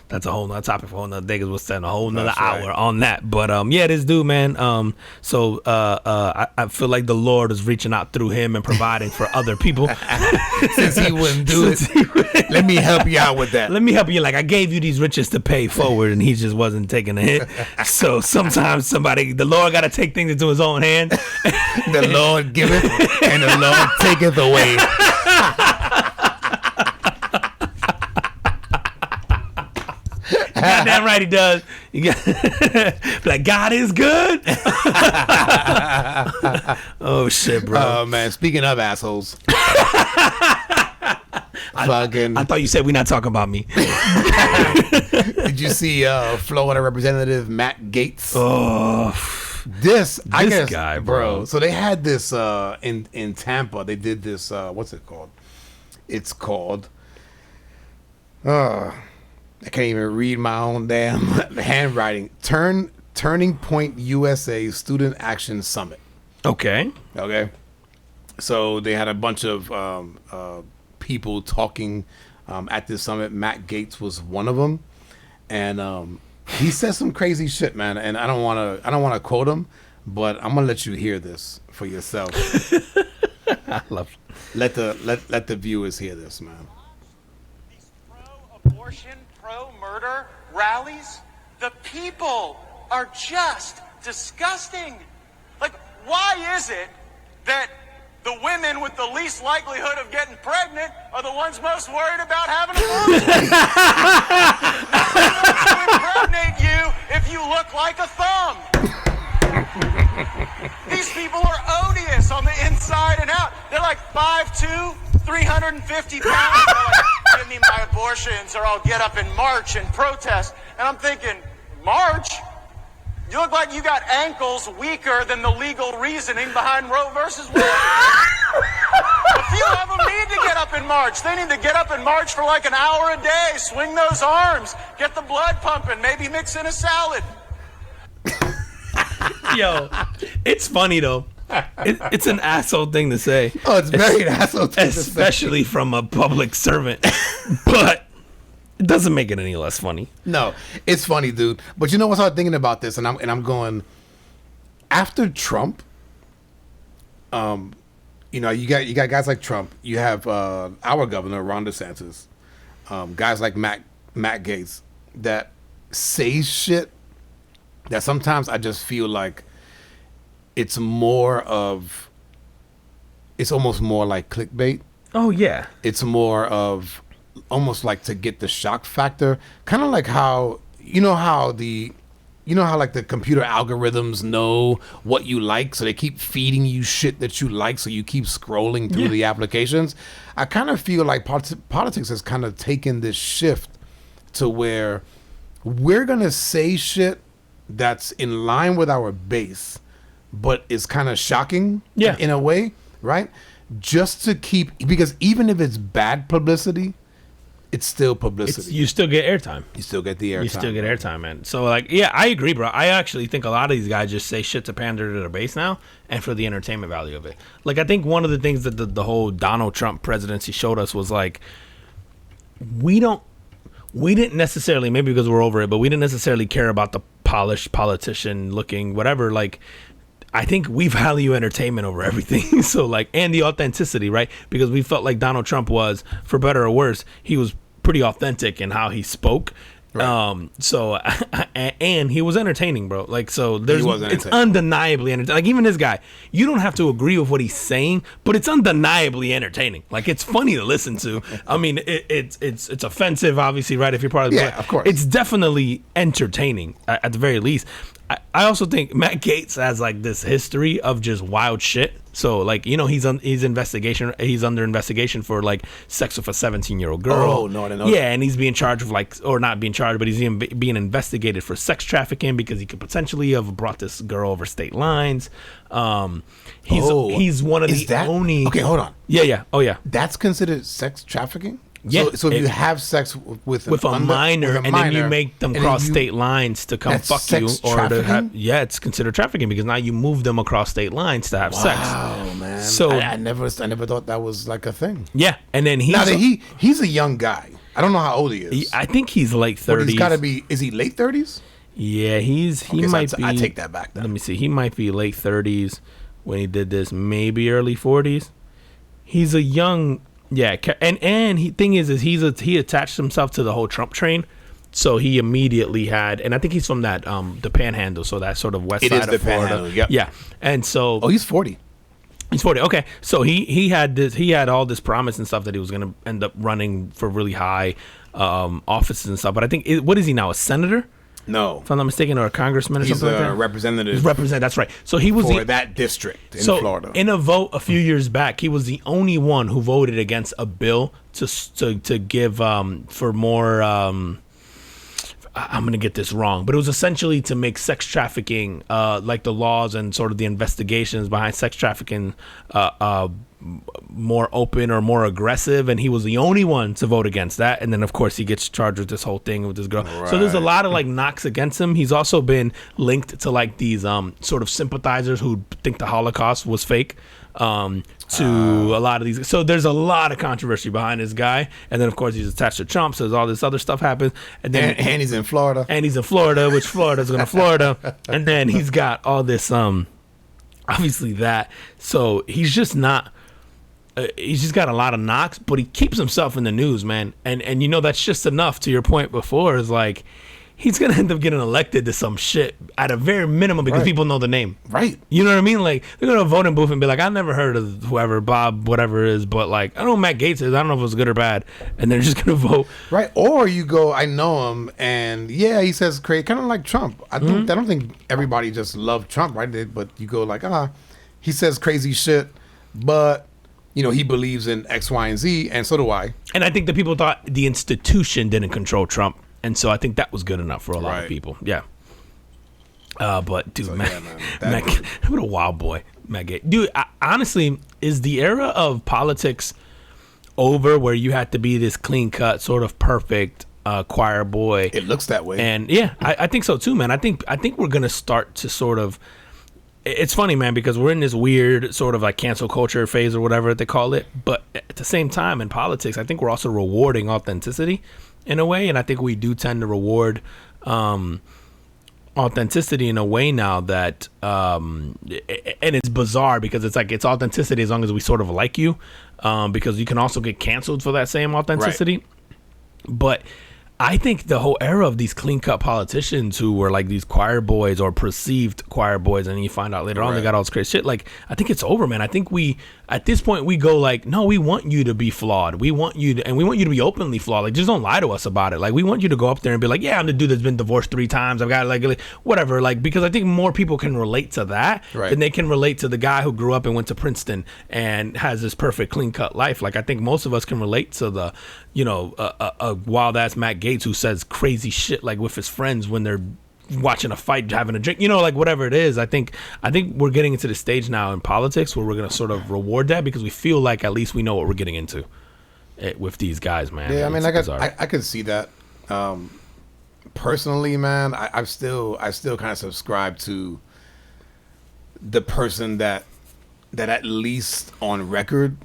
That's a whole nother topic for a whole nother day, because we'll spend a whole nother hour on that. But yeah, this dude, man. I feel like the Lord is reaching out through him and providing for other people. Since he wouldn't do it, let me help you out with that. Let me help you. Like, I gave you these riches to pay forward, and he just wasn't taking a hit. So sometimes the Lord got to take things into his own hand. The Lord giveth, and the Lord taketh away. Goddamn right he does. Like, God is good. Oh shit, bro. Oh man, speaking of assholes. I thought you said we're not talking about me. Did you see Florida Representative Matt Gaetz? Oh, this I guess, guy, bro. So they had this in Tampa. They did this. What's it called? It's called. I can't even read my own damn handwriting. Turning Point USA Student Action Summit. Okay. So they had a bunch of people talking at this summit. Matt Gaetz was one of them, and he said some crazy shit, man. And I don't want to quote him, but I'm gonna let you hear this for yourself. I love it. Let the viewers hear this, man. These pro-abortion, pro-murder rallies, the people are just disgusting. Like, why is it that the women with the least likelihood of getting pregnant are the ones most worried about having abortions? To impregnate you if you look like a thumb. These people are odious on the inside and out. They're like 5'2", 350 pounds. They're like, give me my abortions or I'll get up and march and protest. And I'm thinking, march? You look like you got ankles weaker than the legal reasoning behind Roe versus Wade. A few of them need to get up and march. They need to get up and march for like an hour a day, swing those arms, get the blood pumping, maybe mix in a salad. Yo, it's funny though. It's an asshole thing to say. Oh, it's very asshole thing to say. Especially from a public servant. But it doesn't make it any less funny. No, it's funny, dude. But you know what? I was thinking about this, and I'm going. after Trump, you know, you got guys like Trump. You have our governor Ron DeSantis, guys like Matt Gaetz that say shit that sometimes I just feel like it's almost more like clickbait. Oh yeah. It's more of almost like to get the shock factor, kind of like how like the computer algorithms know what you like, so they keep feeding you shit that you like, so you keep scrolling through the applications. I kind of feel like politics has kind of taken this shift to where we're gonna say shit that's in line with our base, but is kind of shocking in a way, right? Just to keep, because even if it's bad publicity, it's still publicity. You still get airtime. You still get the airtime. You still get airtime, man. So, like, yeah, I agree, bro. I actually think a lot of these guys just say shit to pander to their base now and for the entertainment value of it. Like, I think one of the things that the whole Donald Trump presidency showed us was, like, we didn't necessarily, maybe because we're over it, but we didn't necessarily care about the polished politician looking whatever. Like, I think we value entertainment over everything. So, like, and the authenticity, right? Because we felt like Donald Trump was, for better or worse, he was pretty authentic in how he spoke. Right. So and he was entertaining, bro. Like, so it's undeniably entertaining. Like, even this guy, you don't have to agree with what he's saying, but it's undeniably entertaining. Like, it's funny to listen to. I mean, it's offensive, obviously, right? If you're part of the of course, it's definitely entertaining at the very least. I also think Matt Gaetz has like this history of just wild shit. So, like, you know, he's under investigation for like sex with a 17-year-old girl. Oh no, I didn't know. Yeah, and he's being charged with or not being charged, but he's being investigated for sex trafficking because he could potentially have brought this girl over state lines. He's one of the only. Okay, hold on. Yeah. Oh yeah. That's considered sex trafficking. Yeah. So if you have sex with a minor, and then you make them cross state lines to come fuck you, or to have, it's considered trafficking because now you move them across state lines to have sex. Wow, man. So I never thought that was like a thing. Yeah, and then he's a young guy. I don't know how old he is. I think he's late 30s. He's got to be. Is he late 30s? Yeah, he might be. I take that back then. Let me see. He might be late 30s when he did this. Maybe early 40s. He's a young. Yeah, and thing is he attached himself to the whole Trump train, so he immediately had, and I think he's from that the Panhandle, so that sort of west side of Florida. Panhandle, yep. Yeah, and so he's 40. He's 40. Okay, so he had all this promise and stuff that he was going to end up running for really high offices and stuff. But I think what is he now, a senator? No, if I'm not mistaken, or a congressman or something like that. He's a representative. That's right. So he was for that district in Florida. In a vote a few years back, he was the only one who voted against a bill to give for more. I'm gonna get this wrong, but it was essentially to make sex trafficking, like the laws and sort of the investigations behind sex trafficking, more open or more aggressive, and he was the only one to vote against that. And then of course he gets charged with this whole thing with this girl. Right. So there's a lot of like knocks against him. He's also been linked to like these sort of sympathizers who think the Holocaust was fake, to a lot of these. So there's a lot of controversy behind this guy. And then of course he's attached to Trump, so all this other stuff happens. And then and he's in Florida. Which Florida's gonna Florida. And then he's got all this obviously that. So he's just not. He's just got a lot of knocks, but he keeps himself in the news, man. And you know, that's just enough. To your point before, is like he's gonna end up getting elected to some shit at a very minimum because people know the name, right? You know what I mean? Like they're gonna vote in booth and be like, I never heard of whoever Bob whatever is, but like I know who Matt Gaetz is. I don't know if it was good or bad, and they're just gonna vote, right? Or you go, I know him, and yeah, he says crazy, kind of like Trump. I don't think everybody just loved Trump, right? But you go like, he says crazy shit, but. You know, he believes in X, Y, and Z, and so do I. And I think the people thought the institution didn't control Trump, and so I think that was good enough for a lot of people. Yeah. But dude, what a wild boy, Matt Gaetz. Dude, honestly, is the era of politics over where you had to be this clean cut, sort of perfect choir boy? It looks that way. And yeah, I think so too, man. I think we're gonna start to sort of. It's funny, man, because we're in this weird sort of like cancel culture phase or whatever they call it. But at the same time, in politics, I think we're also rewarding authenticity in a way. And I think we do tend to reward authenticity in a way now that and it's bizarre because it's like it's authenticity as long as we sort of like you, because you can also get canceled for that same authenticity. Right. But I think the whole era of these clean-cut politicians who were like these choir boys or perceived choir boys, and then you find out later on they got all this crazy shit. Like, I think it's over, man. I think we, at this point, we go like, no, we want you to be flawed. We want you to, and we want you to be openly flawed. Like, just don't lie to us about it. Like, we want you to go up there and be like, yeah, I'm the dude that's been divorced 3 times. I've got like whatever. Like, because I think more people can relate to that than they can relate to the guy who grew up and went to Princeton and has this perfect clean-cut life. Like, I think most of us can relate to the, you know, a wild ass Matt Gaetz who says crazy shit like with his friends when they're watching a fight, having a drink, you know, like whatever it is. I think we're getting into the stage now in politics where we're gonna sort of reward that because we feel like at least we know what we're getting into with these guys, man. Yeah, I mean, I could see that. Personally, man, I still kind of subscribe to the person that at least on record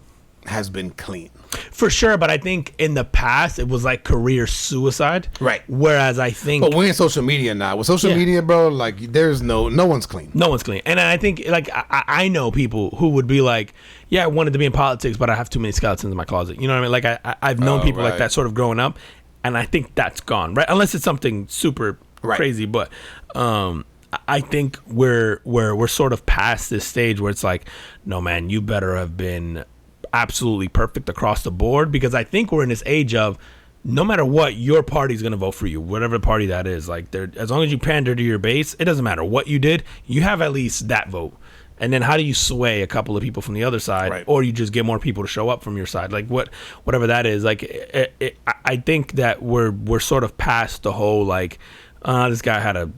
has been clean. For sure, but I think in the past it was like career suicide. Right. Whereas I think, but we're in social media now. With social media, bro, like there's no one's clean. No one's clean. And I think like I know people who would be like, yeah, I wanted to be in politics, but I have too many skeletons in my closet. You know what I mean? Like I've known people like that sort of growing up, and I think that's gone, right? Unless it's something super crazy, but I think we're sort of past this stage where it's like, no, man, you better have been absolutely perfect across the board, because I think we're in this age of no matter what, your party's going to vote for you, whatever party that is. Like, as long as you pander to your base, it doesn't matter what you did, you have at least that vote. And then how do you sway a couple of people from the other side, or you just get more people to show up from your side, like whatever that is. Like I think that we're sort of past the whole like this guy had a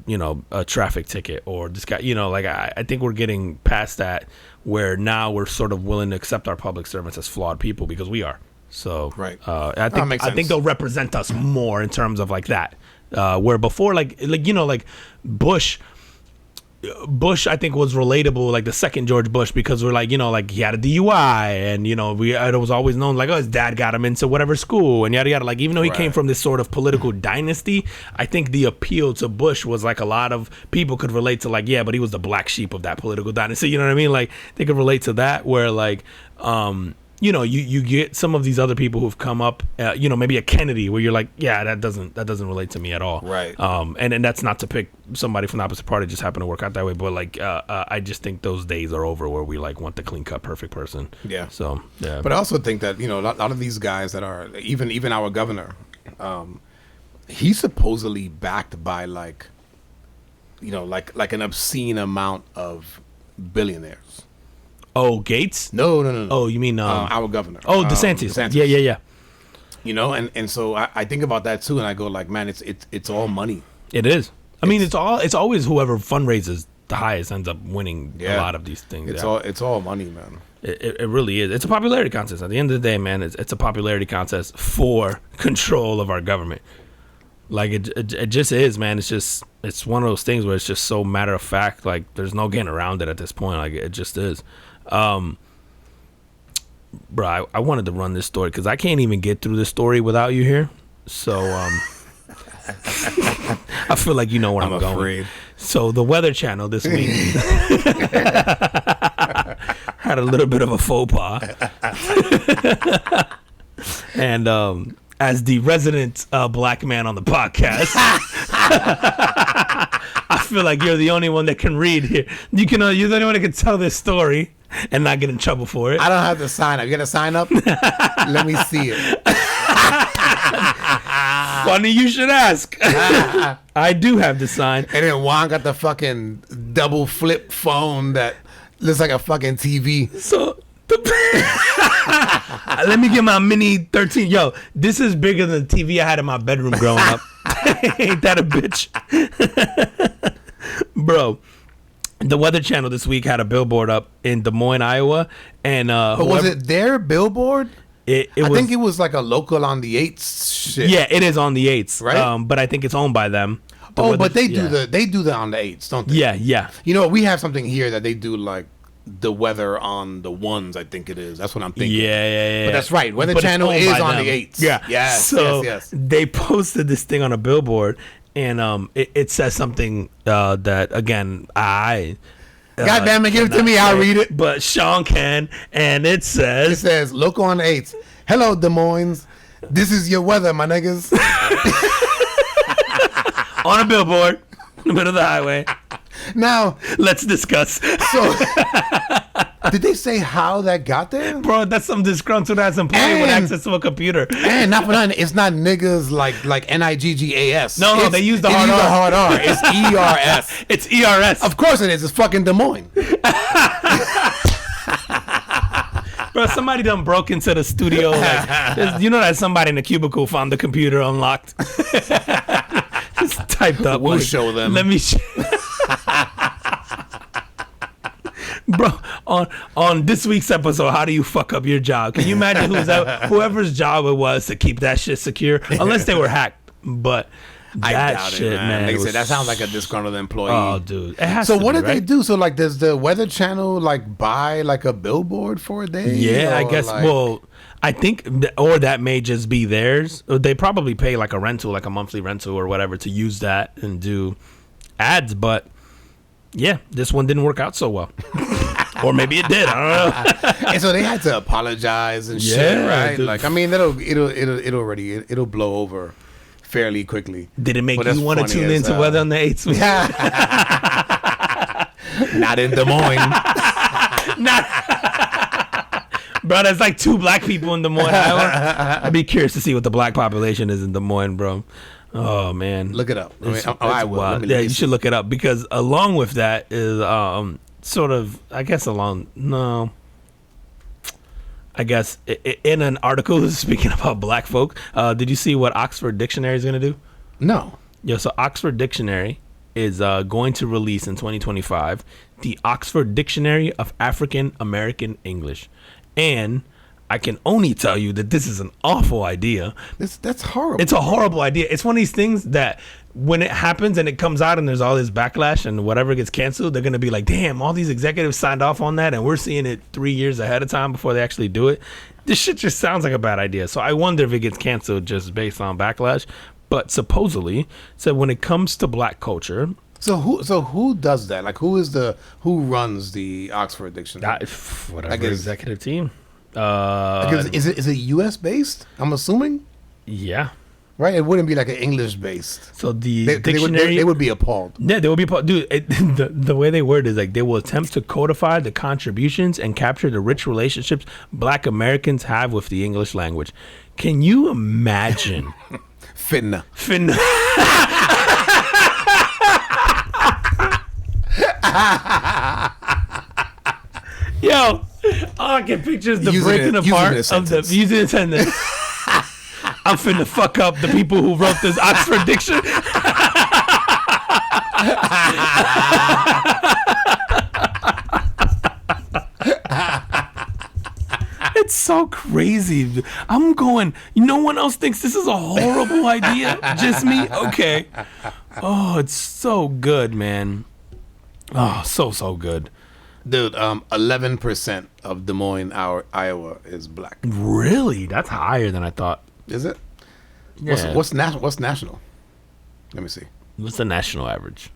traffic ticket, or this guy, like I think we're getting past that, where now we're sort of willing to accept our public servants as flawed people because we are. So I think they'll represent us more in terms of like that, where before like Bush I think was relatable, like the second George Bush, because we're like, like he had a DUI, and it was always known like, oh, his dad got him into whatever school and yada yada. Like, even though he came from this sort of political dynasty, I think the appeal to Bush was like a lot of people could relate to, like, yeah, but he was the black sheep of that political dynasty. You know what I mean? Like, they could relate to that, where like you get some of these other people who've come up, maybe a Kennedy, where you're like, yeah, that doesn't relate to me at all. Right. And that's not to pick somebody from the opposite party, just happened to work out that way. But like, I just think those days are over where we like want the clean cut perfect person. Yeah. So yeah. But I also think that, a lot of these guys that are even our governor, he's supposedly backed by like an obscene amount of billionaires. Oh, Gates? No. Oh, you mean our governor? Oh, DeSantis. Yeah. And so I think about that too, and I go like, man, it's all money. It is. I mean, it's always whoever fundraises the highest ends up winning a lot of these things. It's all money, man. It really is. It's a popularity contest. At the end of the day, man, it's a popularity contest for control of our government. Like it just is, man. It's one of those things where it's just so matter of fact. Like, there's no getting around it at this point. Like, it just is. Bro, I wanted to run this story because I can't even get through this story without you here. So I feel like you know where I'm going. Afraid. So the Weather Channel this week had a little bit of a faux pas, and as the resident black man on the podcast, I feel like you're the only one that can read here. You're the only one that can tell this story and not get in trouble for it. I don't have to sign up. You got to sign up? Let me see it. Funny you should ask. I do have to sign. And then Juan got the fucking double flip phone that looks like a fucking TV. So let me get my mini 13. Yo, this is bigger than the TV I had in my bedroom growing up. Ain't that a bitch? Bro, the Weather Channel this week had a billboard up in Des Moines, Iowa, and but was it their billboard? I think it was like a local on the 8th shit. Yeah, it is on the 8th, right? But I think it's owned by them. But they do that on the 8th, don't they? Yeah. You know, we have something here that they do like the weather on the 1s, I think it is. That's what I'm thinking. Yeah. But that's right. Weather Channel is on the 8th. Yeah. Yes. So they posted this thing on a billboard, and it says something that again God damn it, give it to me. I'll read it. But Sean can, and it says, local on the 8th. Hello, Des Moines. This is your weather, my niggas. on a billboard in the middle of the highway. Now, let's discuss. So, did they say how that got there? Bro, that's some disgruntled ass employee with access to a computer. And not for nothing, it's not niggas like Niggas. No, they use the hard R. It's ERS. It's ERS. Of course it is. It's fucking Des Moines. Bro, somebody done broke into the studio. Like, you know that somebody in the cubicle found the computer unlocked. Just typed up. We'll show them. Let me Bro, on this week's episode, how do you fuck up your job? Can you imagine whoever's job it was to keep that shit secure? Unless they were hacked. But I that doubt shit, it, man. Like I said, that sounds like a was disgruntled employee. Oh, dude. It has So to what be, did they right? do? So like, does the Weather Channel like buy like a billboard for a day? Yeah, I Or, guess. like- Well, I think, or that may just be theirs. Or they probably pay like a rental, like a monthly rental or whatever, to use that and do ads. But yeah, this one didn't work out so well. Or maybe it did. I don't know. And so they had to apologize and shit, Yeah, right? dude. Like, I mean, it'll blow over fairly quickly. Did it make But that's you want to funny tune as into hell. Weather on the 8th? Not in Des Moines. Bro, there's like 2 black people in Des Moines, Iowa. I'd be curious to see what the black population is in Des Moines, bro. Oh, man. Look it up. It's I will. wild. Let me Yeah, you see. should look it up, because along with that is sort of, I guess in an article speaking about black folk, did you see what Oxford Dictionary is going to do? No. Yeah, so Oxford Dictionary is going to release in 2025 the Oxford Dictionary of African American English. And I can only tell you that this is an awful idea. That's horrible. It's a horrible idea. It's one of these things that when it happens and it comes out and there's all this backlash and whatever gets canceled, they're going to be like, damn, all these executives signed off on that and we're seeing it 3 years ahead of time before they actually do it. This shit just sounds like a bad idea. So I wonder if it gets canceled just based on backlash. But supposedly, so when it comes to black culture, So who does that? Like who runs the Oxford Dictionary? whatever I guess- executive team. Like, is it US based? I'm assuming, Yeah. right? It wouldn't be like an English based. So the Dictionary, they would be appalled. Yeah, they will be, dude. The way they word it is like they will attempt to codify the contributions and capture the rich relationships Black Americans have with the English language. Can you imagine? Fitna. Yo, all I can picture is the Using breaking it- using apart it a of the sentence. using a sentence. I'm finna fuck up the people who wrote this Oxford Dictionary. It's so crazy. I'm going, no one else thinks this is a horrible idea? Just me? Okay. Oh, it's so good, man. Oh, so good. Dude, 11% of Des Moines, Iowa, is black. Really? That's higher than I thought. Is it? Yeah. What's national? Let me see. What's the national average?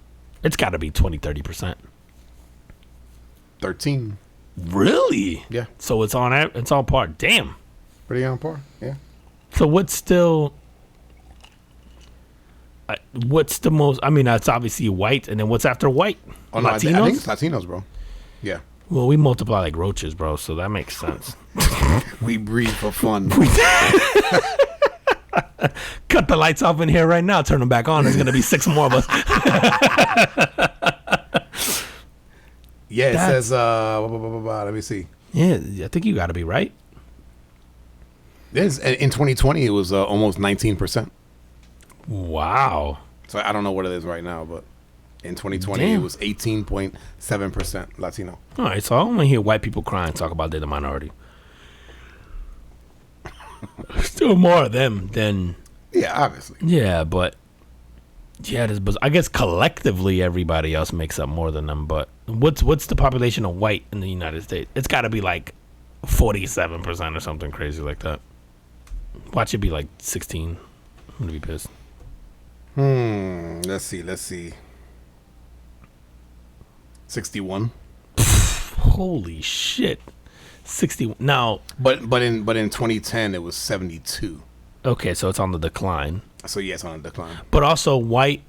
It's got to be 20-30%. 13. Really? Yeah, So it's on par. Damn. pretty on par. Yeah. So what's still? What's the most? I mean, that's obviously white, and then what's after white? Oh no, I think Latinos. it's Latinos, bro. Yeah. Well, we multiply like roaches, bro. So that makes sense. We breed for fun. Cut the lights off in here right now. Turn them back on. There's gonna be 6 more of us. Yeah, it That's- says let me see. Yeah, I think you got to be right. Yes, in 2020 it was almost 19%. Wow. So I don't know what it is right now, but in 2020 Damn. it was 18.7% Latino. All right. So I don't want to hear white people cry and talk about they're the minority. Still more of them than. Yeah, obviously. Yeah, but yeah, I guess collectively everybody else makes up more than them. But what's the population of white in the United States? It's got to be like 47% or something crazy like that. Watch it be like 16. I'm gonna be pissed. Let's see. 61. Holy shit. 60. Now, But in 2010 it was 72. okay, so it's on the decline. So yeah, it's on a decline. But also white,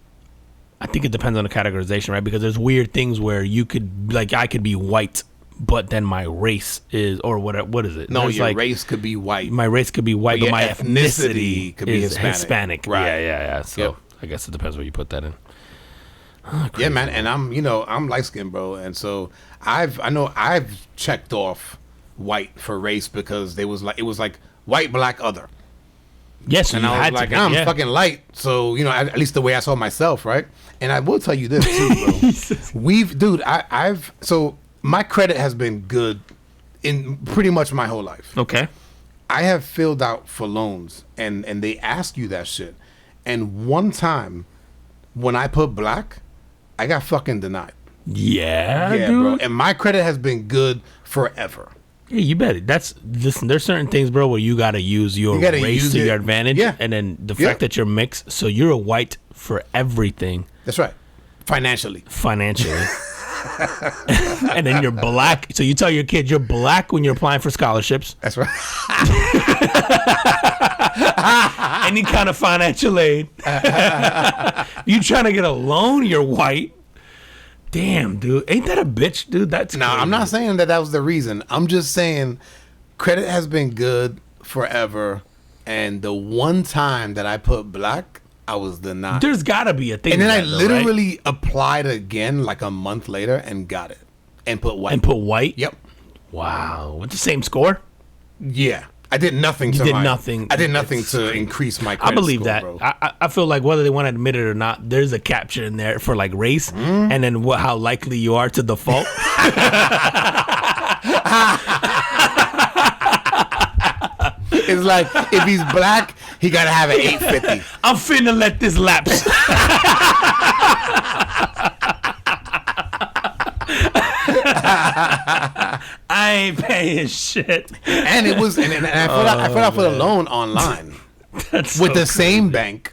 I think it depends on the categorization, right? Because there's weird things where you could, like, I could be white, but then my race is, or what is it? No, There's your like, race could be white. my race could be white, But but your my ethnicity could be is Hispanic. Right. Right. Yeah. So Yep. I guess it depends where you put that in. Yeah, man, and I'm light skinned, bro, and so I've checked off white for race because it was like white, black, other, Yes, and you I was had like, to. I'm Yeah. fucking light, so at least the way I saw myself, right? And I will tell you this too, bro. So my credit has been good in pretty much my whole life. Okay. I have filled out for loans, and they ask you that shit, and one time when I put black, I got fucking denied. Yeah, Yeah, dude. bro. And my credit has been good forever. Yeah, you bet it. Listen, there's certain things, bro, where you gotta use your gotta race use to it. your advantage. Yeah. And then the Yeah. fact that you're mixed, so you're a white for everything That's right. Financially. financially. And then you're black. So you tell your kid you're black when you're applying for scholarships, That's right. any kind of financial aid. You trying to get a loan, you're white. Damn, dude. Ain't that a bitch, dude? That's Now, I'm crazy. not saying that was the reason. I'm just saying credit has been good forever. And the one time that I put black, I was denied. There's gotta be a thing. And then to I that, though, right? literally applied again like a month later and got it. And put white. And put white? Yep. Wow. With the same score? Yeah. I did nothing to did nothing. I did nothing It's to crazy. increase my I credit believe score, that. bro. I feel like whether they want to admit it or not, there's a capture in there for like race and then how likely you are to default. It's like if he's black, he gotta have an 850. I'm finna let this lapse. I ain't paying shit. And it was, and I put out for the loan online That's with so the same bank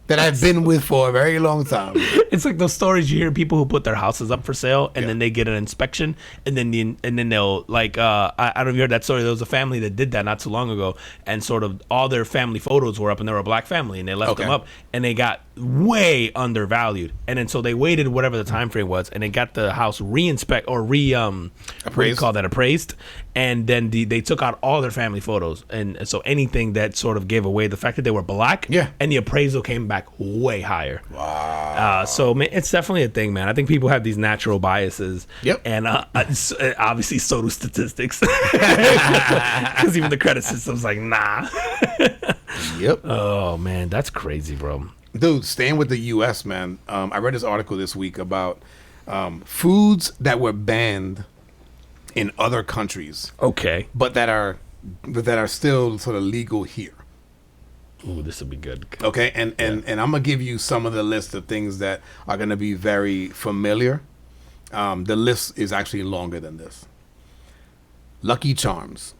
that I've been with for a very long time. It's like those stories you hear people who put their houses up for sale and Yeah. then they get an inspection and then they'll like I don't know if you heard that story. There was a family that did that not too long ago and sort of all their family photos were up and they were a black family and they left them Okay. up and they got way undervalued and then so they waited whatever the time frame was and they got the house re-inspect or what do you Appraised? call that, appraised, and then they took out all their family photos and so anything that sort of gave away the fact that they were black, Yeah. and the appraisal came back way higher. Wow. So man, it's definitely a thing, man. I think people have these natural biases. Yep. And obviously so do statistics. Because even the credit system's like, nah. Yep. Oh man, that's crazy, bro. Dude, staying with the U.S., man. I read this article this week about foods that were banned in other countries, Okay. but that are still sort of legal here. Ooh, this will be good. Okay, and I'm gonna give you some of the list of things that are gonna be very familiar. The list is actually longer than this. Lucky Charms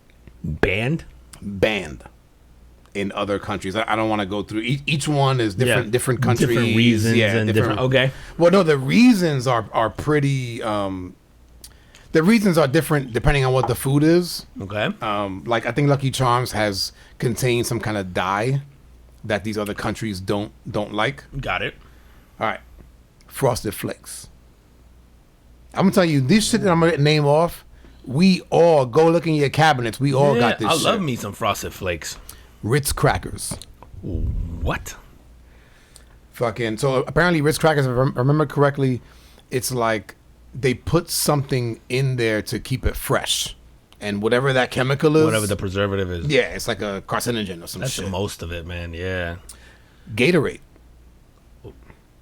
Banned? banned in other countries. I don't want to go through each one is different. Yeah. Different countries, Different reasons and different- okay. Well, no, the reasons are pretty. The reasons are different depending on what the food is. Okay. Like I think Lucky Charms has contained some kind of dye that these other countries don't like. Got it. All right, Frosted Flakes. I'm gonna tell you this shit that I'm gonna name off. We all go look in your cabinets. We all got this. I shit. love me some Frosted Flakes. Ritz crackers. What? Fucking. So apparently Ritz crackers, if I remember correctly, it's like they put something in there to keep it fresh, and whatever that chemical is, Whatever the preservative is. yeah, it's like a carcinogen or some That's shit. the most of it, man. Yeah. Gatorade.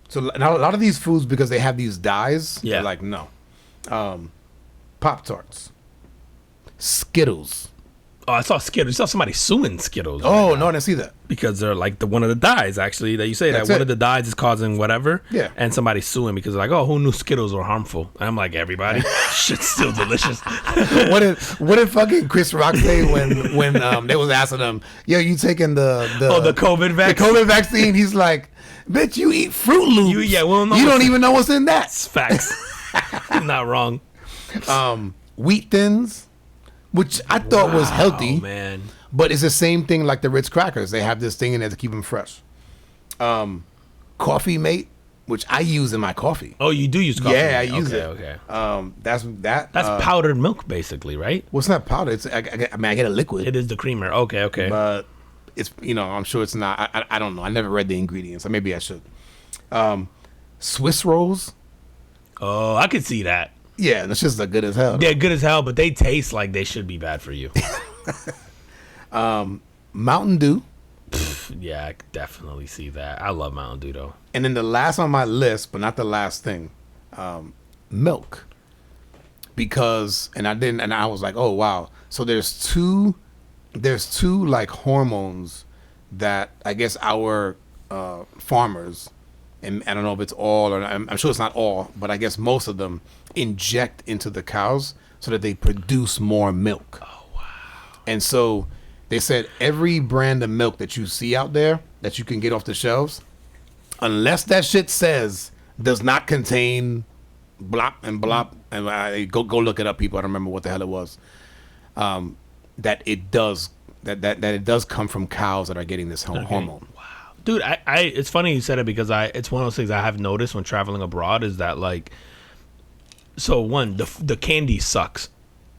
So now a lot of these foods, because they have these dyes, Yeah. they're like no. Pop Tarts, Skittles, Oh, I saw Skittles. I saw somebody suing Skittles. Oh no, I didn't see that. Because they're like one of the dyes actually that you say That's that one it. of the dyes is causing whatever. Yeah. And somebody's suing because they're like, oh, who knew Skittles were harmful? And I'm like, everybody. Shit's still delicious. What did fucking Chris Rock say when they was asking him, yo, you taking the COVID vaccine? The COVID vaccine? He's like, bitch, you eat Fruit Loops. We You don't know don't even know what's in that. It's facts. You're not wrong. Wheat Thins, which I thought was healthy. Oh man. But it's the same thing like the Ritz crackers. They have this thing in there to keep them fresh. Coffee Mate, which I use in my coffee. Oh, you do use coffee? Yeah, I use it. Okay. That's Powdered milk, basically, right? Well, it's not powder. It's I mean, I get a liquid. It is the creamer. Okay. But it's I'm sure it's not. I don't know. I never read the ingredients. So maybe I should. Swiss rolls. Oh, I could see that. Yeah, that's just good as hell. They're good as hell, but they taste like they should be bad for you. Mountain Dew. Yeah, I could definitely see that. I love Mountain Dew though. And then the last on my list, but not the last thing, milk. Because I was like, oh wow. So there's two like hormones that I guess our farmers, and I don't know if it's all or I'm sure it's not all, but I guess most of them inject into the cows so that they produce more milk. Oh wow. And so they said every brand of milk that you see out there that you can get off the shelves, unless that shit says does not contain blop and blop, and go look it up, people. I don't remember what the hell it was. That it does that it does come from cows that are getting this hormone. Wow, dude, I it's funny you said it because it's one of those things I have noticed when traveling abroad is that like, so one the candy sucks.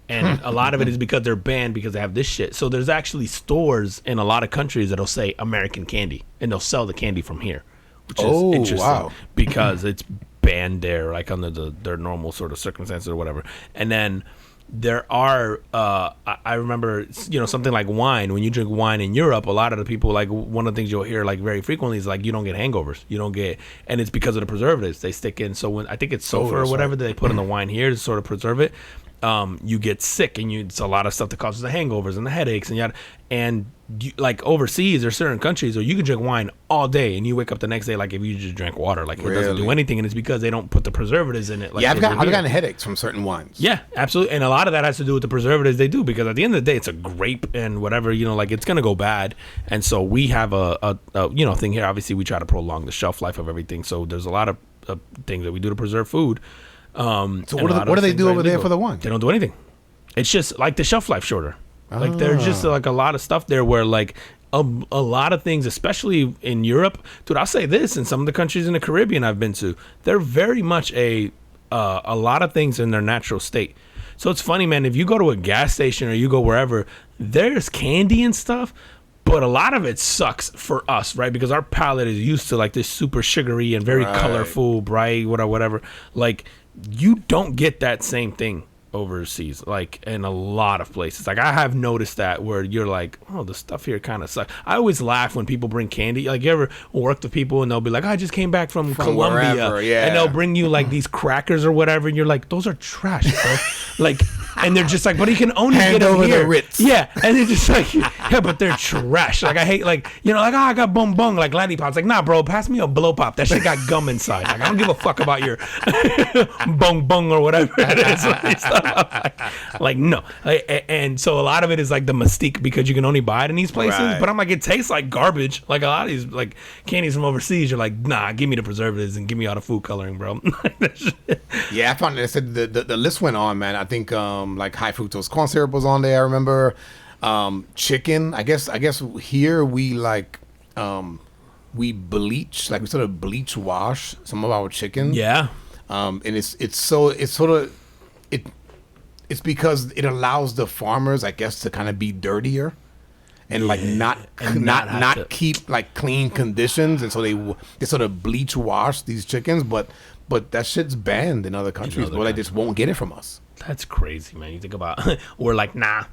And a lot of it is because they're banned because they have this shit. So there's actually stores in a lot of countries that'll say American candy, and they'll sell the candy from here, which is interesting. Wow. Because it's banned there, like under their normal sort of circumstances or whatever. And then there are, I remember, something like wine. When you drink wine in Europe, a lot of the people, like one of the things you'll hear like very frequently is like you don't get hangovers. You don't get, and it's because of the preservatives they stick in. So when I think it's sulfur or whatever that they put in the wine here to sort of preserve it. You get sick, and it's a lot of stuff that causes the hangovers and the headaches and like overseas or certain countries, or you can drink wine all day and you wake up the next day like if you just drank water, like it doesn't do anything, and it's because they don't put the preservatives in it. Like I've gotten headaches from certain wines. Yeah, absolutely, and a lot of that has to do with the preservatives they do, because at the end of the day, it's a grape and whatever, like it's gonna go bad, and so we have a thing here. Obviously, we try to prolong the shelf life of everything, so there's a lot of things that we do to preserve food. So what do they do over there for the wine? They don't do anything. It's just like the shelf life shorter. Like there's just like a lot of stuff there where like a lot of things, especially in Europe, dude. I'll say this: in some of the countries in the Caribbean I've been to, they're very much a lot of things in their natural state. So it's funny, man. If you go to a gas station or you go wherever, there's candy and stuff. But a lot of it sucks for us, right? Because our palate is used to like this super sugary and very colorful, bright, whatever. Like you don't get that same thing overseas, like in a lot of places. Like I have noticed that where you're like, oh, the stuff here kind of sucks. I always laugh when people bring candy. Like you ever worked with people and they'll be like, I just came back from Colombia, wherever, yeah. And they'll bring you like these crackers or whatever, and you're like, those are trash, bro. Like, and they're just like, but he can only Hand get them over here. the Ritz. Yeah, and they're just like, yeah, but they're trash. Like I hate, like, like, oh, I got bung bung, like Laddie Pops. Like, nah, bro, pass me a blow pop. That shit got gum inside. Like I don't give a fuck about your bung bung or whatever it is. Like no. And so a lot of it is like the mystique because you can only buy it in these places. Right. But I'm like, it tastes like garbage. Like a lot of these like candies from overseas, you're like, nah, give me the preservatives and give me all the food coloring, bro. Yeah, I found it. I said the list went on, man. I think like high fructose corn syrup was on there. I remember chicken. I guess here we like we bleach, like we sort of bleach wash some of our chicken. Yeah. And it's because it allows the farmers, I guess, to kind of be dirtier and like not keep like clean conditions, and so they sort of bleach wash these chickens, but that shit's banned in other countries, but they just won't get it from us. That's crazy, man. You think about we're like, nah.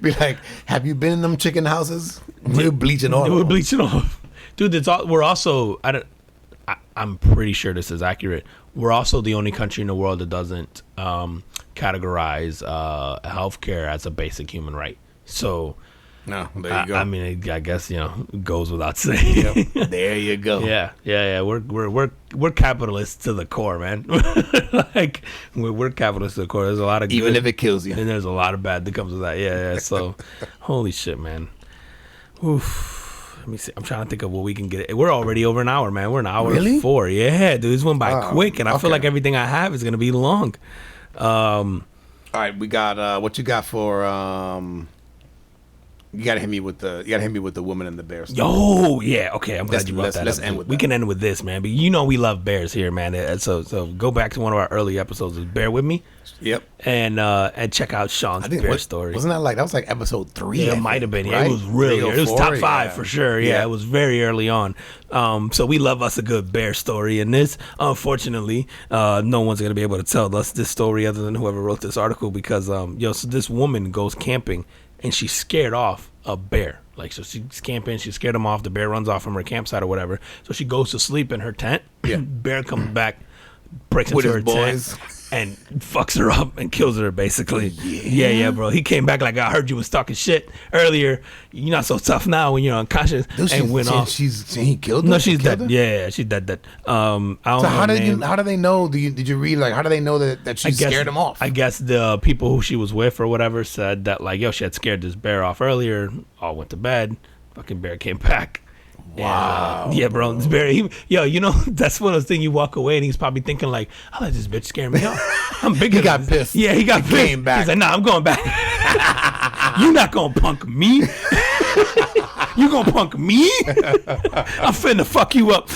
Be like, have you been in them chicken houses? We're bleaching off. We're bleaching off. Dude, we're also, I'm pretty sure this is accurate. We're also the only country in the world that doesn't categorize healthcare as a basic human right. So, No, there you go. I mean, I guess it goes without saying. Yep. There you go. Yeah. We're capitalists to the core, man. Like we're capitalists to the core. There's a lot of Even good, if it kills you. and there's a lot of bad that comes with that. Yeah. So, holy shit, man. Oof. Let me see. I'm trying to think of what we can get. We're already over an hour, man. We're an hour Really? 4. Yeah, dude, this went by Oh, quick, and I feel okay. like everything I have is gonna be long. All right, we got what you got for you gotta hit me with the woman and the bear story. Yo, yeah, okay. I'm glad you brought that let's up. end with We that. can end with this, man. But we love bears here, man. So go back to one of our early episodes. Bear with me, Yep. and check out Sean's bear story. Wasn't that was like episode 3? Yeah, I it might think, have been. right? Yeah, it was really. 3 or It was 4, top 5 yeah. for sure. Yeah, it was very early on. So we love us a good bear story. And this, unfortunately, no one's gonna be able to tell us this story other than whoever wrote this article because so this woman goes camping and she's scared off a bear. Like, so she's camping, she scared him off. The bear runs off from her campsite or whatever. So she goes to sleep in her tent. Yeah. Bear comes back, breaks With into her his boys. tent, and fucks her up and kills her, basically. Yeah, bro. He came back like, I heard you was talking shit earlier. You're not so tough now when you're unconscious. Dude, and went off. He killed her? No, she's He killed dead. her? Yeah, she's dead. I don't So know how her did name. how do they know? Did you read how do they know that she scared him off? I guess the people who she was with or whatever said that she had scared this bear off earlier. All went to bed. Fucking bear came back. Wow. And, yeah, bro. This bear, that's one of those things you walk away and he's probably thinking like, I let this bitch scare me off. I'm bigger. He got than this. pissed. Yeah, he got He pissed. came back. He's like, nah, I'm going back. You're not gonna punk me. You gonna punk me? I'm finna fuck you up.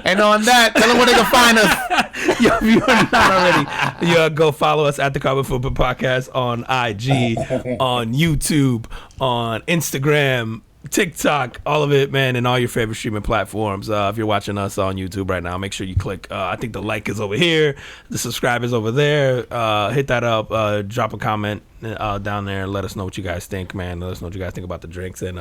And on that, tell them where they can find us. Yo, if you are not already, go follow us at the Carbon Football Podcast on IG, on YouTube, on Instagram, TikTok, all of it, man, and all your favorite streaming platforms. If you're watching us on YouTube right now, make sure you click. I think the like is over here, the subscribe is over there. Hit that up. Drop a comment down there. Let us know what you guys think, man. Let us know what you guys think about the drinks, and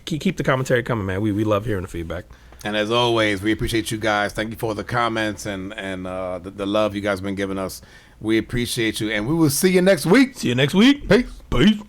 keep the commentary coming, man. We love hearing the feedback. And as always, we appreciate you guys. Thank you for the comments and the love you guys have been giving us. We appreciate you, and we will see you next week. See you next week. Peace. Peace.